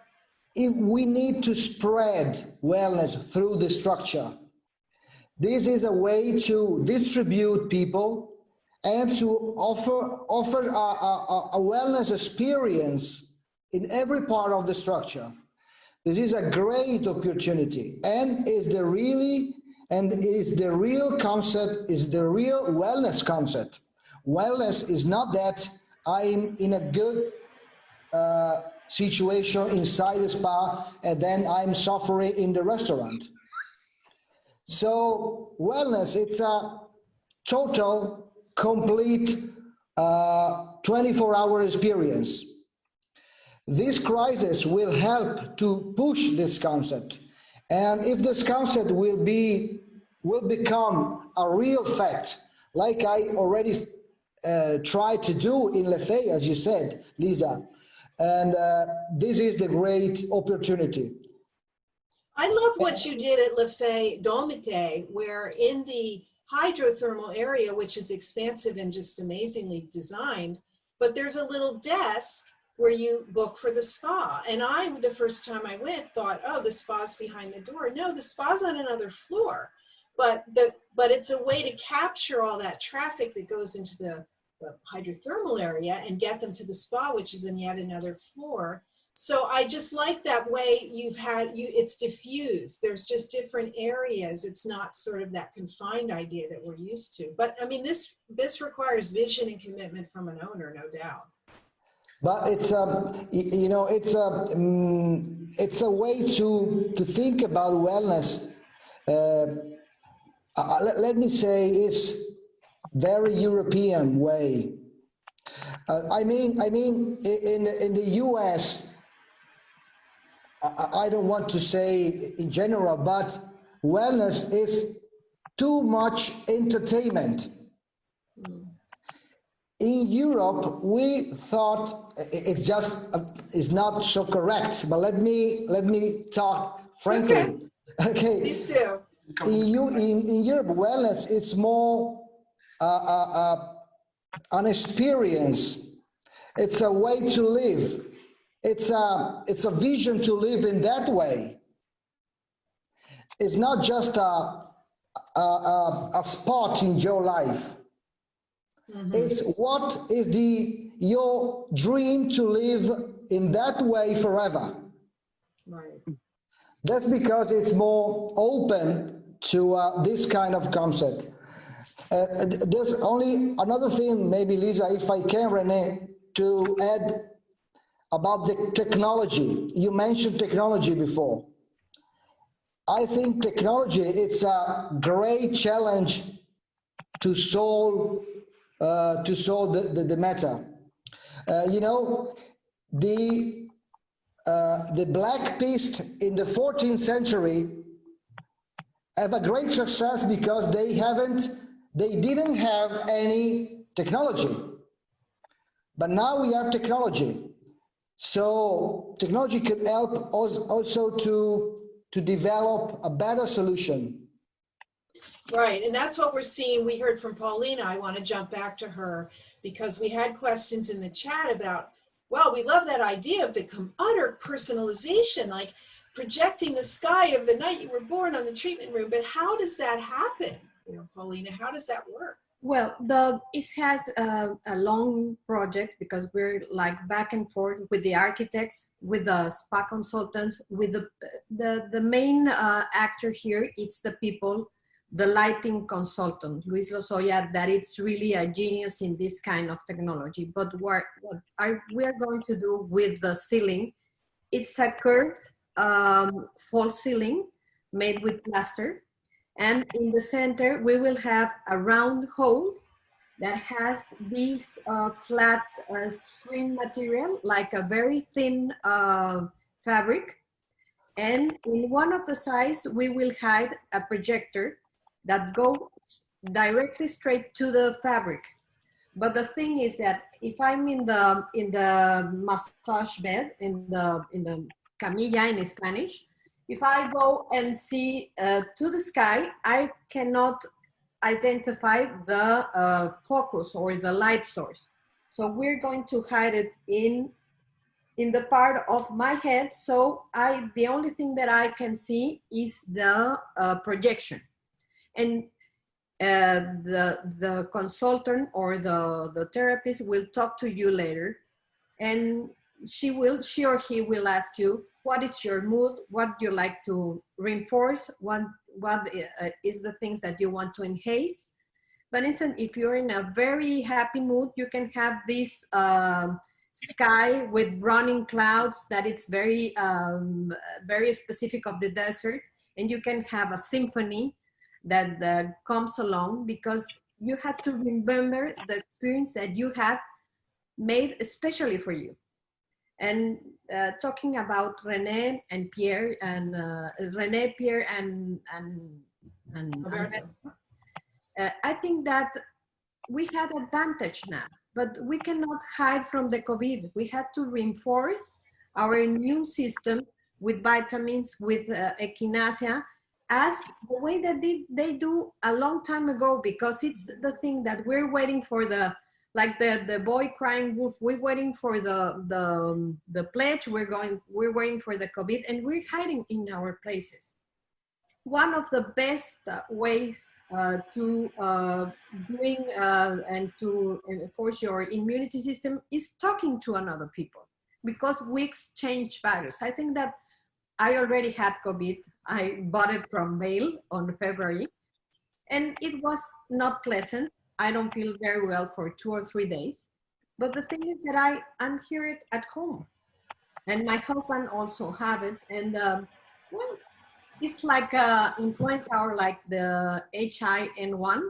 if we need to spread wellness through the structure, this is a way to distribute people and to offer a wellness experience in every part of the structure. This is a great opportunity, and is the real concept, is the real wellness concept. Wellness is not that I'm in a good situation inside the spa and then I'm suffering in the restaurant. So wellness, it's a total, complete 24-hour experience. This crisis will help to push this concept. And if this concept will become a real fact, like I already tried to do in LaFay, as you said, Lisa, and this is the great opportunity. I love what you did at LaFay Dolmite, where in the hydrothermal area, which is expansive and just amazingly designed, but there's a little desk where you book for the spa. And the first time I went, thought, oh, the spa's behind the door. No, the spa's on another floor. But it's a way to capture all that traffic that goes into the hydrothermal area and get them to the spa, which is in yet another floor. So I just like that way it's diffused. There's just different areas. It's not sort of that confined idea that we're used to. But I mean, this requires vision and commitment from an owner, no doubt. But it's you know, it's a way to think about wellness. Let me say it's very European way. I mean, in the U.S., I don't want to say in general, but wellness is too much entertainment. In Europe, we thought it's not so correct. But let me talk frankly. Okay. Please do. In Europe, wellness is more an experience. It's a way to live. It's a vision to live in that way. It's not just a spot in your life. Mm-hmm. It's what is your dream to live in that way forever. Right. That's because it's more open to this kind of concept. There's only another thing, maybe Lisa, if I can, Renee, to add about the technology. You mentioned technology before. I think technology, it's a great challenge to solve the matter. You know, the Black Beast in the 14th century have a great success because they didn't have any technology. But now we have technology. So technology could help us also to develop a better solution. Right, and that's what we're seeing. We heard from Paulina. I want to jump back to her because we had questions in the chat about, well, we love that idea of the utter personalization, like projecting the sky of the night you were born on the treatment room. But how does that happen? You know, Paulina, how does that work? Well, it has a long project because we're like back and forth with the architects, with the spa consultants, with the main actor here. It's the people, the lighting consultant, Luis Lozoya, that it's really a genius in this kind of technology. But what we are going to do with the ceiling, it's a curved false ceiling made with plaster. And in the center, we will have a round hole that has this flat screen material, like a very thin fabric. And in one of the sides, we will hide a projector that goes directly straight to the fabric. But the thing is that if I'm in the massage bed, in the camilla in Spanish, if I go and see to the sky, I cannot identify the focus or the light source. So we're going to hide it in the part of my head. So the only thing that I can see is the projection. And the consultant or the therapist will talk to you later, and she or he will ask you, what is your mood? What do you like to reinforce? What is the things that you want to enhance? But instead, if you're in a very happy mood, you can have this sky with running clouds that it's very, very specific of the desert. And you can have a symphony that comes along because you had to remember the experience that you have made especially for you. And talking about René and Pierre and René, Pierre and Alberto, I think that we had advantage now, but we cannot hide from the COVID. We had to reinforce our immune system with vitamins, with echinacea, as the way that they do a long time ago, because it's the thing that we're waiting for like the boy crying wolf. We're waiting for the pledge. We're waiting for the COVID, and we're hiding in our places. One of the best ways to doing and to enforce your immunity system is talking to another people. because weeks change values. I think that I already had COVID. I bought it from Vail on February, and it was not pleasant. I don't feel very well for 2 or 3 days. But the thing is that I'm here at home, and my husband also have it. And well, it's like influenza or like the H1N1.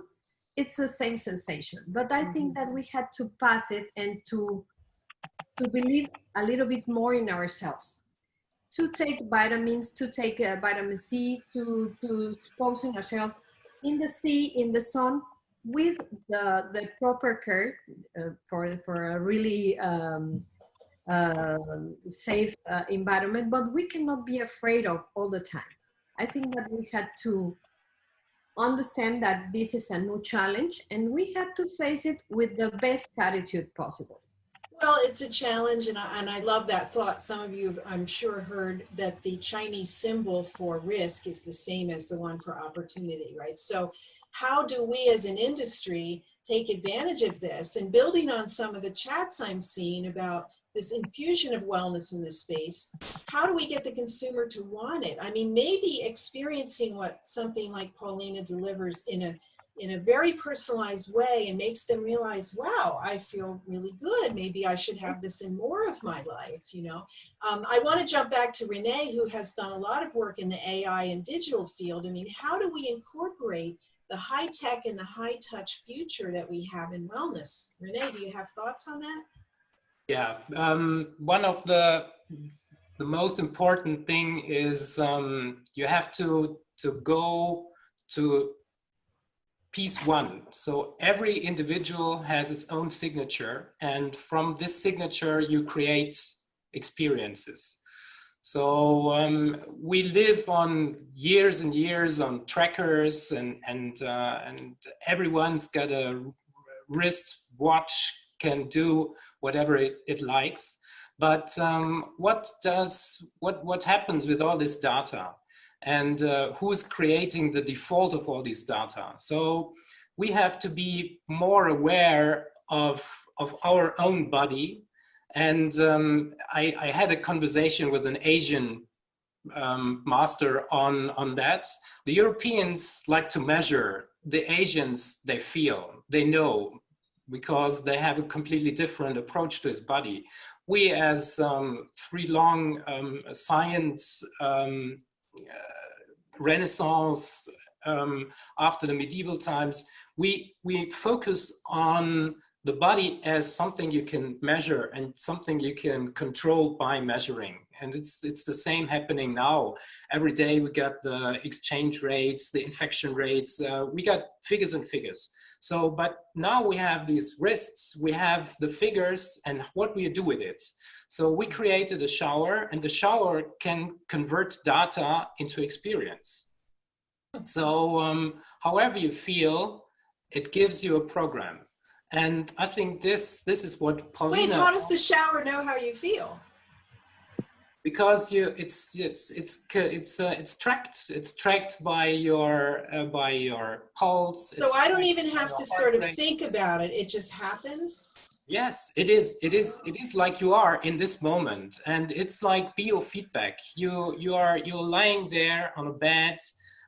It's the same sensation. But I think that we had to pass it and to believe a little bit more in ourselves, to take vitamins, to take vitamin C, to exposing ourselves in the sea, in the sun, with the proper care for a really safe environment. But we cannot be afraid of all the time. I think that we had to understand that this is a new challenge, and we have to face it with the best attitude possible. Well, it's a challenge, and I love that thought. Some of you have, I'm sure, heard that the Chinese symbol for risk is the same as the one for opportunity, right? So how do we as an industry take advantage of this? And building on some of the chats I'm seeing about this infusion of wellness in this space, how do we get the consumer to want it? I mean, maybe experiencing what something like Paulina delivers in a very personalized way and makes them realize, wow, I feel really good. Maybe I should have this in more of my life, you know. I want to jump back to Renee, who has done a lot of work in the AI and digital field. I mean, how do we incorporate the high tech and the high touch future that we have in wellness? Renee, do you have thoughts on that? Yeah, one of the most important thing is you have to go to piece one. So every individual has its own signature, and from this signature you create experiences. So we live on years and years on trackers, and everyone's got a wrist watch, can do whatever it likes. But what happens with all this data, and who's creating the default of all these data? So we have to be more aware of our own body. And I had a conversation with an Asian master on that. The Europeans like to measure. The Asians, they feel, they know, because they have a completely different approach to his body. We, as three long science renaissance after the medieval times, we focus on the body as something you can measure and something you can control by measuring. And it's the same happening now. Every day we got the exchange rates, the infection rates, we got figures and figures. So, but now we have these wrists, we have the figures, and what we do with it. So we created a shower, and the shower can convert data into experience. So however you feel, it gives you a program. And I think this is what Paulina. Wait, how does the shower know how you feel? Because it's tracked by your pulse. So I don't even have to sort of think about it. It just happens. Yes, it is like you are in this moment, and it's like biofeedback. You're lying there on a bed,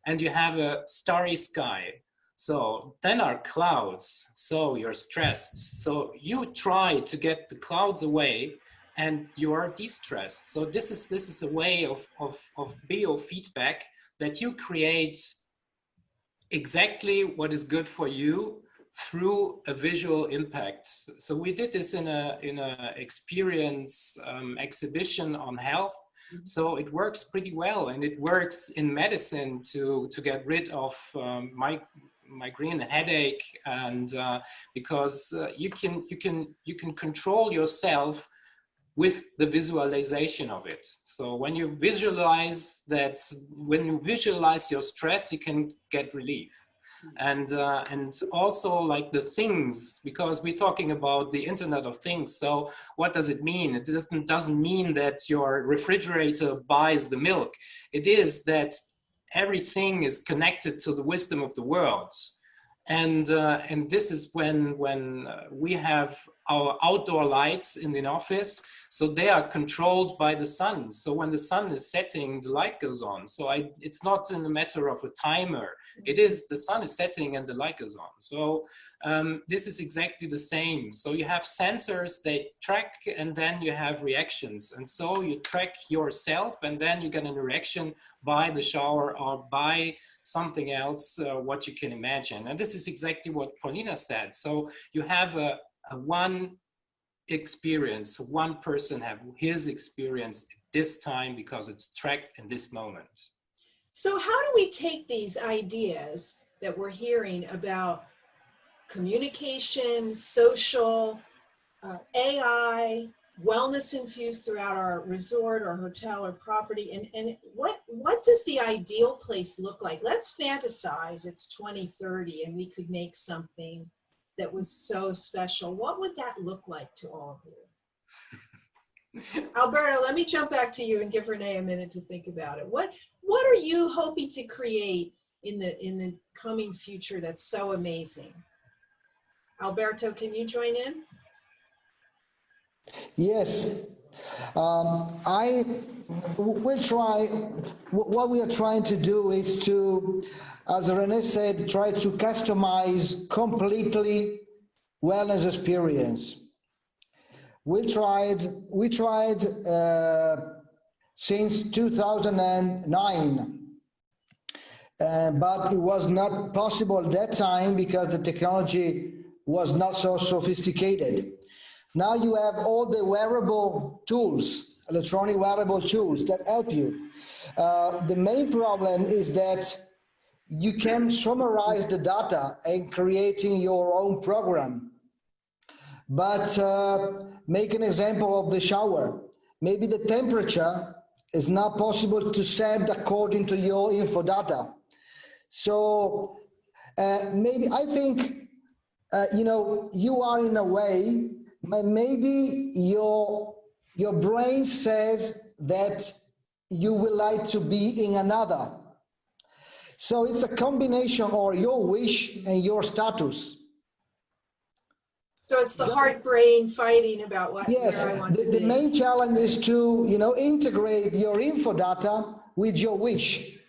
and you have a starry sky. So then are clouds. So you're stressed. So you try to get the clouds away, and you are de-stressed. So this is a way of biofeedback that you create exactly what is good for you through a visual impact. So we did this in a experience exhibition on health. So it works pretty well, and it works in medicine to get rid of migraine and headache, and because you can control yourself with the visualization of it. So when you visualize that, when you visualize your stress, you can get relief. And also like the things, because we're talking about the Internet of Things. So what does it mean? It doesn't mean that your refrigerator buys the milk. It is that everything is connected to the wisdom of the world. And this is when we have our outdoor lights in the office, so they are controlled by the sun. So when the sun is setting, the light goes on. So it's not in a matter of a timer. It is the sun is setting and the light goes on. So this is exactly the same. So you have sensors, they track, and then you have reactions. And so you track yourself, and then you get a reaction by the shower or by something else, what you can imagine. And this is exactly what Paulina said. So you have a one experience, one person have his experience at this time because it's tracked in this moment. So how do we take these ideas that we're hearing about communication, social, AI, wellness infused throughout our resort or hotel or property, and what does the ideal place look like? Let's fantasize it's 2030 and we could make something that was so special. What would that look like to all of you? Alberto, let me jump back to you and give Renee a minute to think about it. What are you hoping to create in the coming future that's so amazing? Alberto, can you join in? Yes, I will try. What we are trying to do is to, as Renee said, try to customize completely wellness experience. We tried since 2009, but it was not possible at that time because the technology was not so sophisticated. Now you have all the wearable tools, electronic wearable tools that help you. The main problem is that you can summarize the data and creating your own program. But make an example of the shower. Maybe the temperature is not possible to set according to your info data. So maybe I think, you are in a way, maybe your brain says that you would like to be in another. So it's a combination of your wish and your status. So it's the heart brain fighting about what yes, where I want to be. The main challenge is to integrate your info data with your wish.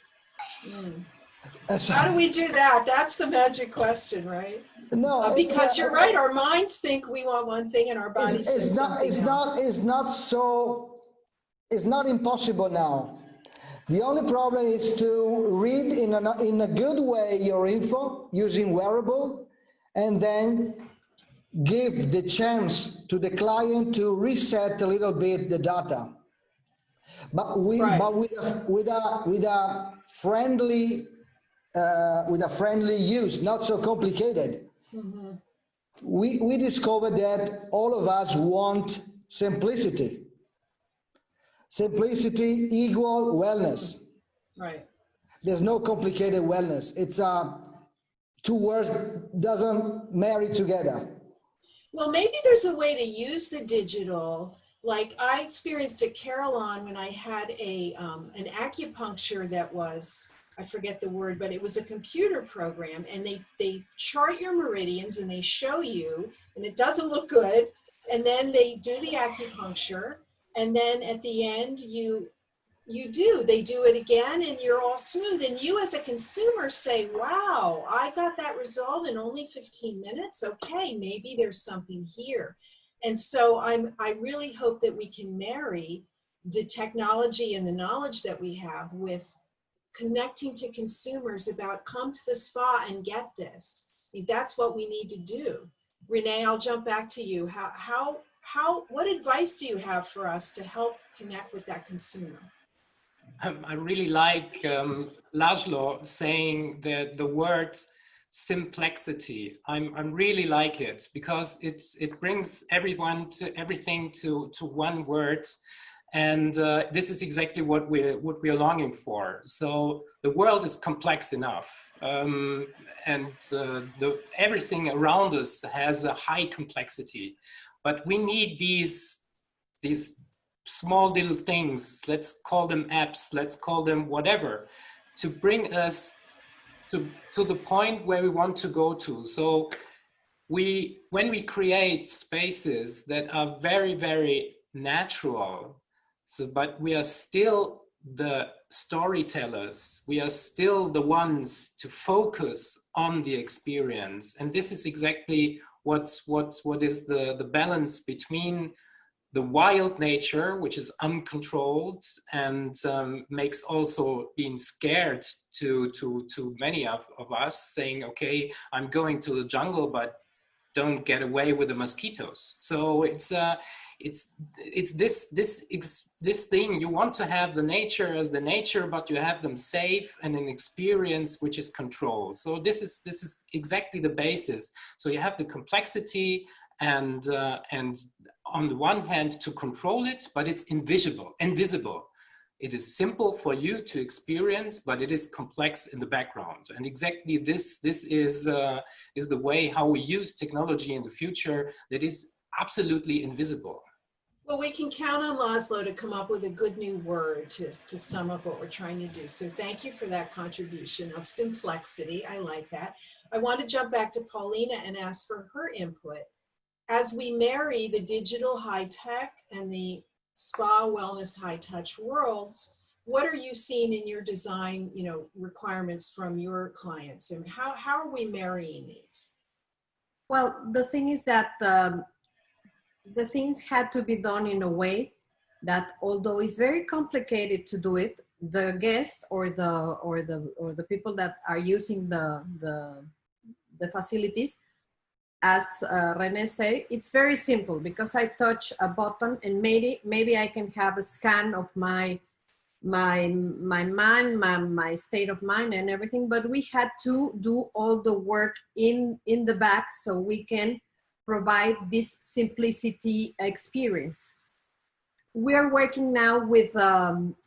How do we do that? That's the magic question, right? No, because you're right. Our minds think we want one thing, and our body says something else. It's not impossible now. The only problem is to read in a good way your info using wearable, and then give the chance to the client to reset a little bit the data. But with a friendly use, not so complicated. Mm-hmm. We discovered that all of us want simplicity. Simplicity equal wellness. Right. There's no complicated wellness. It's two words doesn't marry together. Well, maybe there's a way to use the digital. Like I experienced at Carillon when I had an acupuncture that was, I forget the word, but it was a computer program, and they chart your meridians and they show you, and it doesn't look good, and then they do the acupuncture, and then at the end they do it again, and you're all smooth, and you as a consumer say, wow, I got that result in only 15 minutes. Okay, maybe there's something here. And so I really hope that we can marry the technology and the knowledge that we have with connecting to consumers about come to the spa and get this. I mean, that's what we need to do. Renee, I'll jump back to you. What advice do you have for us to help connect with that consumer? I really like Laszlo saying the word simplexity. I'm really like it because it brings everything to one word, and this is exactly what we're longing for. So the world is complex enough, and everything around us has a high complexity, but we need these small little things, let's call them apps, let's call them whatever, to bring us to the point where we want to go to. So when we create spaces that are very, very natural, but we are still the storytellers, we are still the ones to focus on the experience. And this is exactly what is the balance between the wild nature, which is uncontrolled and makes also being scared to many of us, saying, okay, I'm going to the jungle, but don't get away with the mosquitoes. So it's this thing. You want to have the nature as the nature, but you have them safe and an experience which is controlled. So this is exactly the basis. So you have the complexity and on the one hand to control it, but it's invisible. It is simple for you to experience, but it is complex in the background. And exactly this is the way how we use technology in the future that is absolutely invisible. Well, we can count on Laszlo to come up with a good new word to sum up what we're trying to do. So thank you for that contribution of simplexity. I like that. I want to jump back to Paulina and ask for her input. As we marry the digital high tech and the spa wellness high touch worlds, what are you seeing in your design, requirements from your clients, and how are we marrying these? Well, the thing is that the things had to be done in a way that, although it's very complicated to do it, the guests or the people that are using the facilities, as Renee said, it's very simple, because I touch a button and maybe I can have a scan of my mind, my state of mind and everything, but we had to do all the work in the back so we can provide this simplicity experience. We are working now with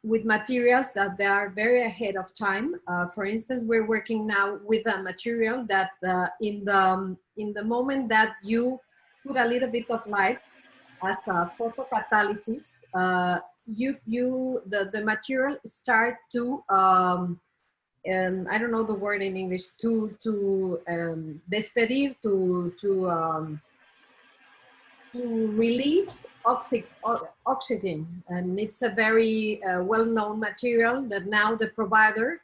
materials that they are very ahead of time. For instance, we're working now with a material that in the moment that you put a little bit of light as a photocatalysis, the material start to I don't know the word in English, to despedir, to release oxygen, and it's a very well-known material that now the provider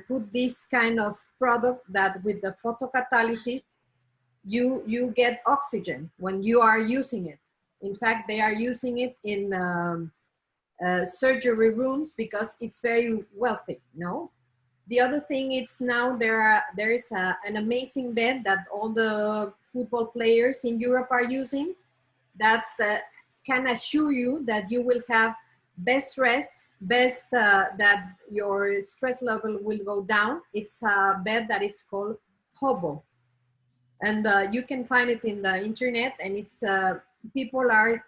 put this kind of product that with the photocatalysis you get oxygen when you are using it. In fact, they are using it in surgery rooms because it's very wealthy. The other thing is now there is an amazing bed that all the football players in Europe are using that can assure you that you will have best rest, that your stress level will go down. It's a bed that it's called Hobo. And you can find it in the internet, and it's people are,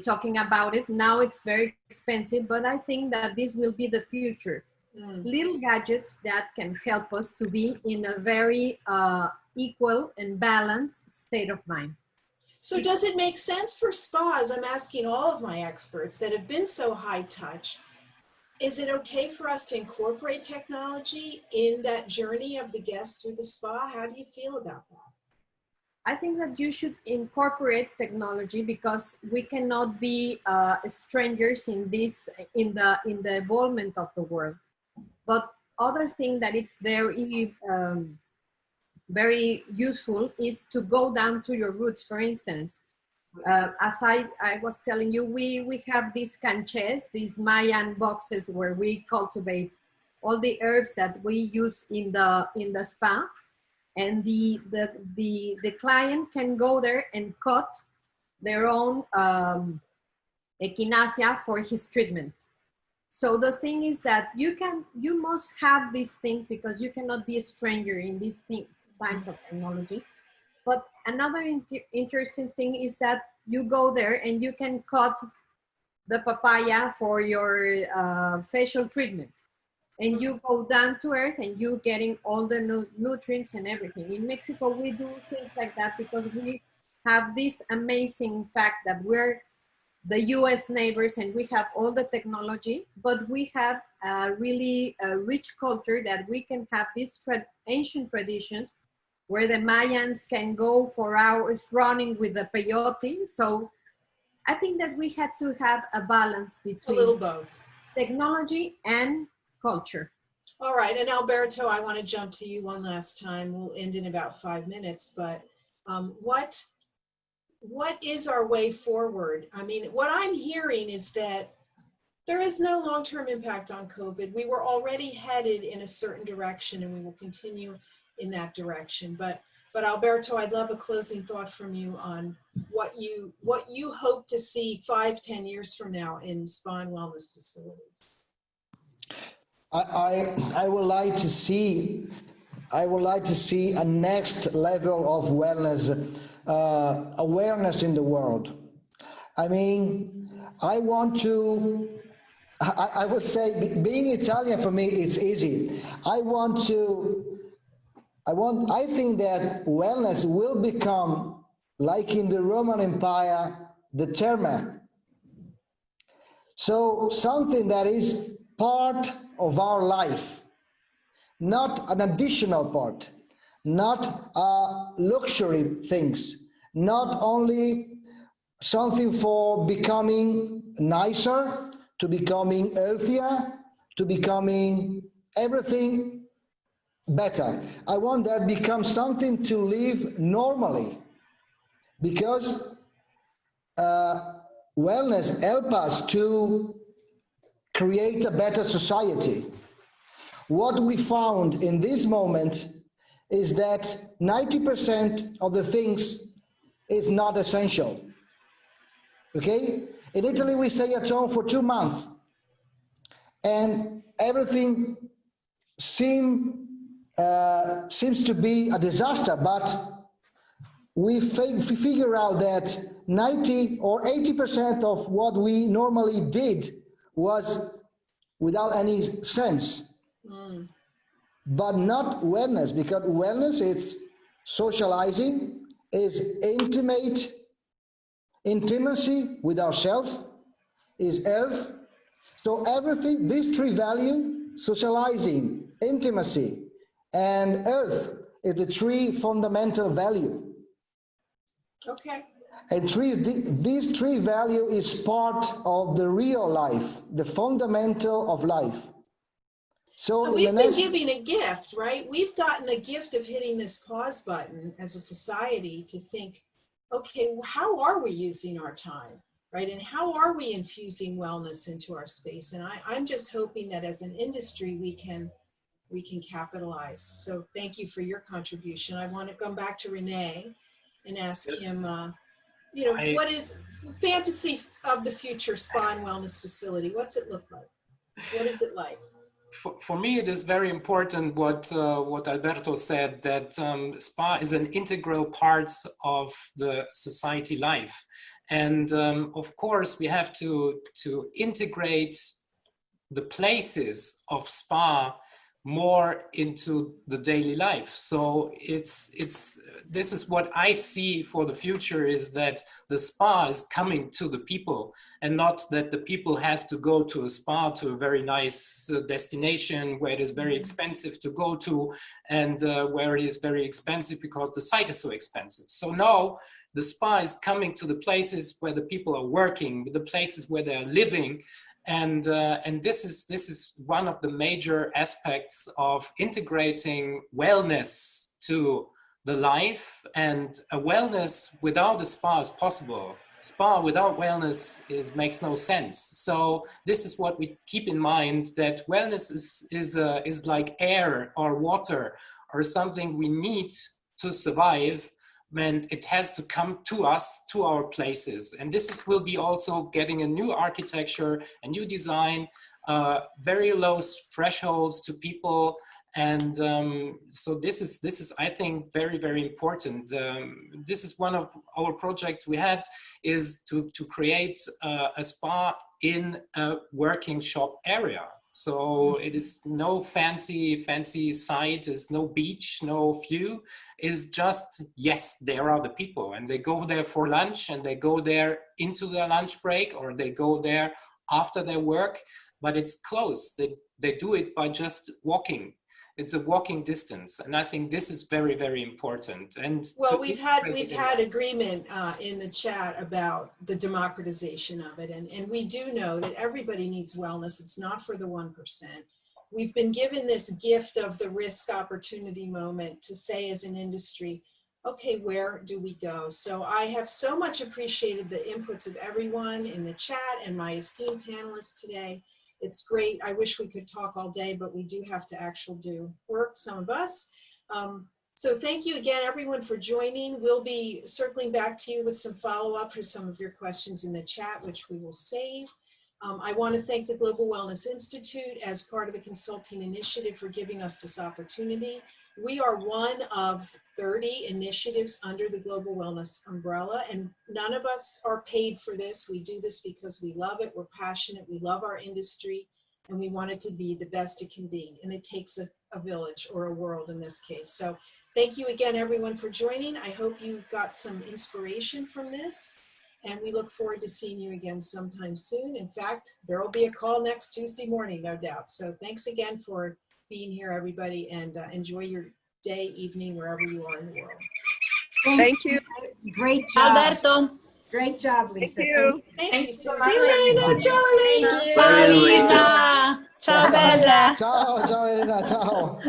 talking about it. Now it's very expensive, but I think that this will be the future. Little gadgets that can help us to be in a very equal and balanced state of mind. So does it make sense for spas? I'm asking all of my experts that have been so high touch. Is it okay for us to incorporate technology in that journey of the guests through the spa? How do you feel about that? I think that you should incorporate technology because we cannot be strangers in this, in the evolvement of the world. But other thing that it's very, very useful is to go down to your roots. For instance, as I was telling you, we have these canches, these Mayan boxes where we cultivate all the herbs that we use in the spa, and the client can go there and cut their own echinacea for his treatment. So the thing is that you must have these things because you cannot be a stranger in these types of technology. But another interesting thing is that you go there and you can cut the papaya for your facial treatment. And you go down to earth and you're getting all the nutrients and everything. In Mexico, we do things like that because we have this amazing fact that we're the US neighbors, and we have all the technology, but we have a really rich culture that we can have these ancient traditions where the Mayans can go for hours running with the peyote. So I think that we had to have a balance between a little both. Technology and culture. All right, and Alberto, I want to jump to you one last time. We'll end in about 5 minutes, but what is our way forward? I mean, what I'm hearing is that there is no long-term impact on COVID. We were already headed in a certain direction, and we will continue in that direction. But Alberto, I'd love a closing thought from you on what you hope to see 5-10 years from now in spa and wellness facilities. I would like to see a next level of wellness awareness in the world. I mean, I would say, being Italian for me, it's easy. I think that wellness will become, like in the Roman Empire, the terma. So something that is part of our life, not an additional part, not luxury things, not only something for becoming nicer, to becoming healthier, to becoming everything better. I want that become something to live normally, because wellness helps us to create a better society. What we found in this moment is that 90% of the things is not essential. Okay? In Italy, we stay at home for 2 months, and everything seems to be a disaster, but we figure out that 90 or 80% of what we normally did was without any sense. But not wellness, because wellness is socializing, is intimacy with ourselves, is health. So everything, these 3 values, socializing, intimacy, and health, is the 3 fundamental value. Okay. And these 3 value is part of the real life, the fundamental of life. So we've been giving a gift, right? We've gotten a gift of hitting this pause button as a society to think, okay, how are we using our time, right? And how are we infusing wellness into our space? And I'm just hoping that as an industry, we can capitalize. So thank you for your contribution. I want to come back to Renee and ask him, what is fantasy of the future spa and wellness facility? What's it look like? What is it like? For me, it is very important what Alberto said, that spa is an integral part of the society life. And of course, we have to integrate the places of spa more into the daily life. So this is what I see for the future, is that the spa is coming to the people, and not that the people has to go to a spa, to a very nice destination where it is very expensive to go to, and where it is very expensive because the site is so expensive. So now the spa is coming to the places where the people are working, the places where they are living. And this is one of the major aspects of integrating wellness to the life, and a wellness without a spa is possible. Spa without wellness makes no sense. So this is what we keep in mind, that wellness is like air or water or something we need to survive. And it has to come to us, to our places. And this will be also getting a new architecture, a new design, very low thresholds to people. And so this is, I think, very, very important. This is one of our projects we had, is to create a spa in a working shop area. So it is no fancy site, is no beach, no view. It's just, yes, there are the people, and they go there for lunch, and they go there into their lunch break, or they go there after their work, but it's close. They do it by just walking. It's a walking distance, and I think this is very, very important. And well, we've had agreement in the chat about the democratization of it, and we do know that everybody needs wellness. It's not for the 1%. We've been given this gift of the risk opportunity moment to say as an industry, okay, where do we go? So I have so much appreciated the inputs of everyone in the chat and my esteemed panelists today. It's great. I wish we could talk all day, but we do have to actually do work, some of us. So thank you again, everyone, for joining. We'll be circling back to you with some follow-up for some of your questions in the chat, which we will save. I want to thank the Global Wellness Institute as part of the consulting initiative for giving us this opportunity. We are one of 30 initiatives under the Global Wellness umbrella, and none of us are paid for this. We do this because we love it, we're passionate, we love our industry, and we want it to be the best it can be. And it takes a village, or a world in this case. So thank you again, everyone, for joining. I hope you got some inspiration from this, and we look forward to seeing you again sometime soon. In fact, there will be a call next Tuesday morning, no doubt. So thanks again for being here, everybody, and enjoy your day, evening, wherever you are in the world. Thank you. Great job. Alberto. Great job, Lisa. Thank you. Thank you, Susie. Elena, ciao, Elena. Ciao, Lisa. Ciao, Bella. Ciao, ciao Elena, ciao.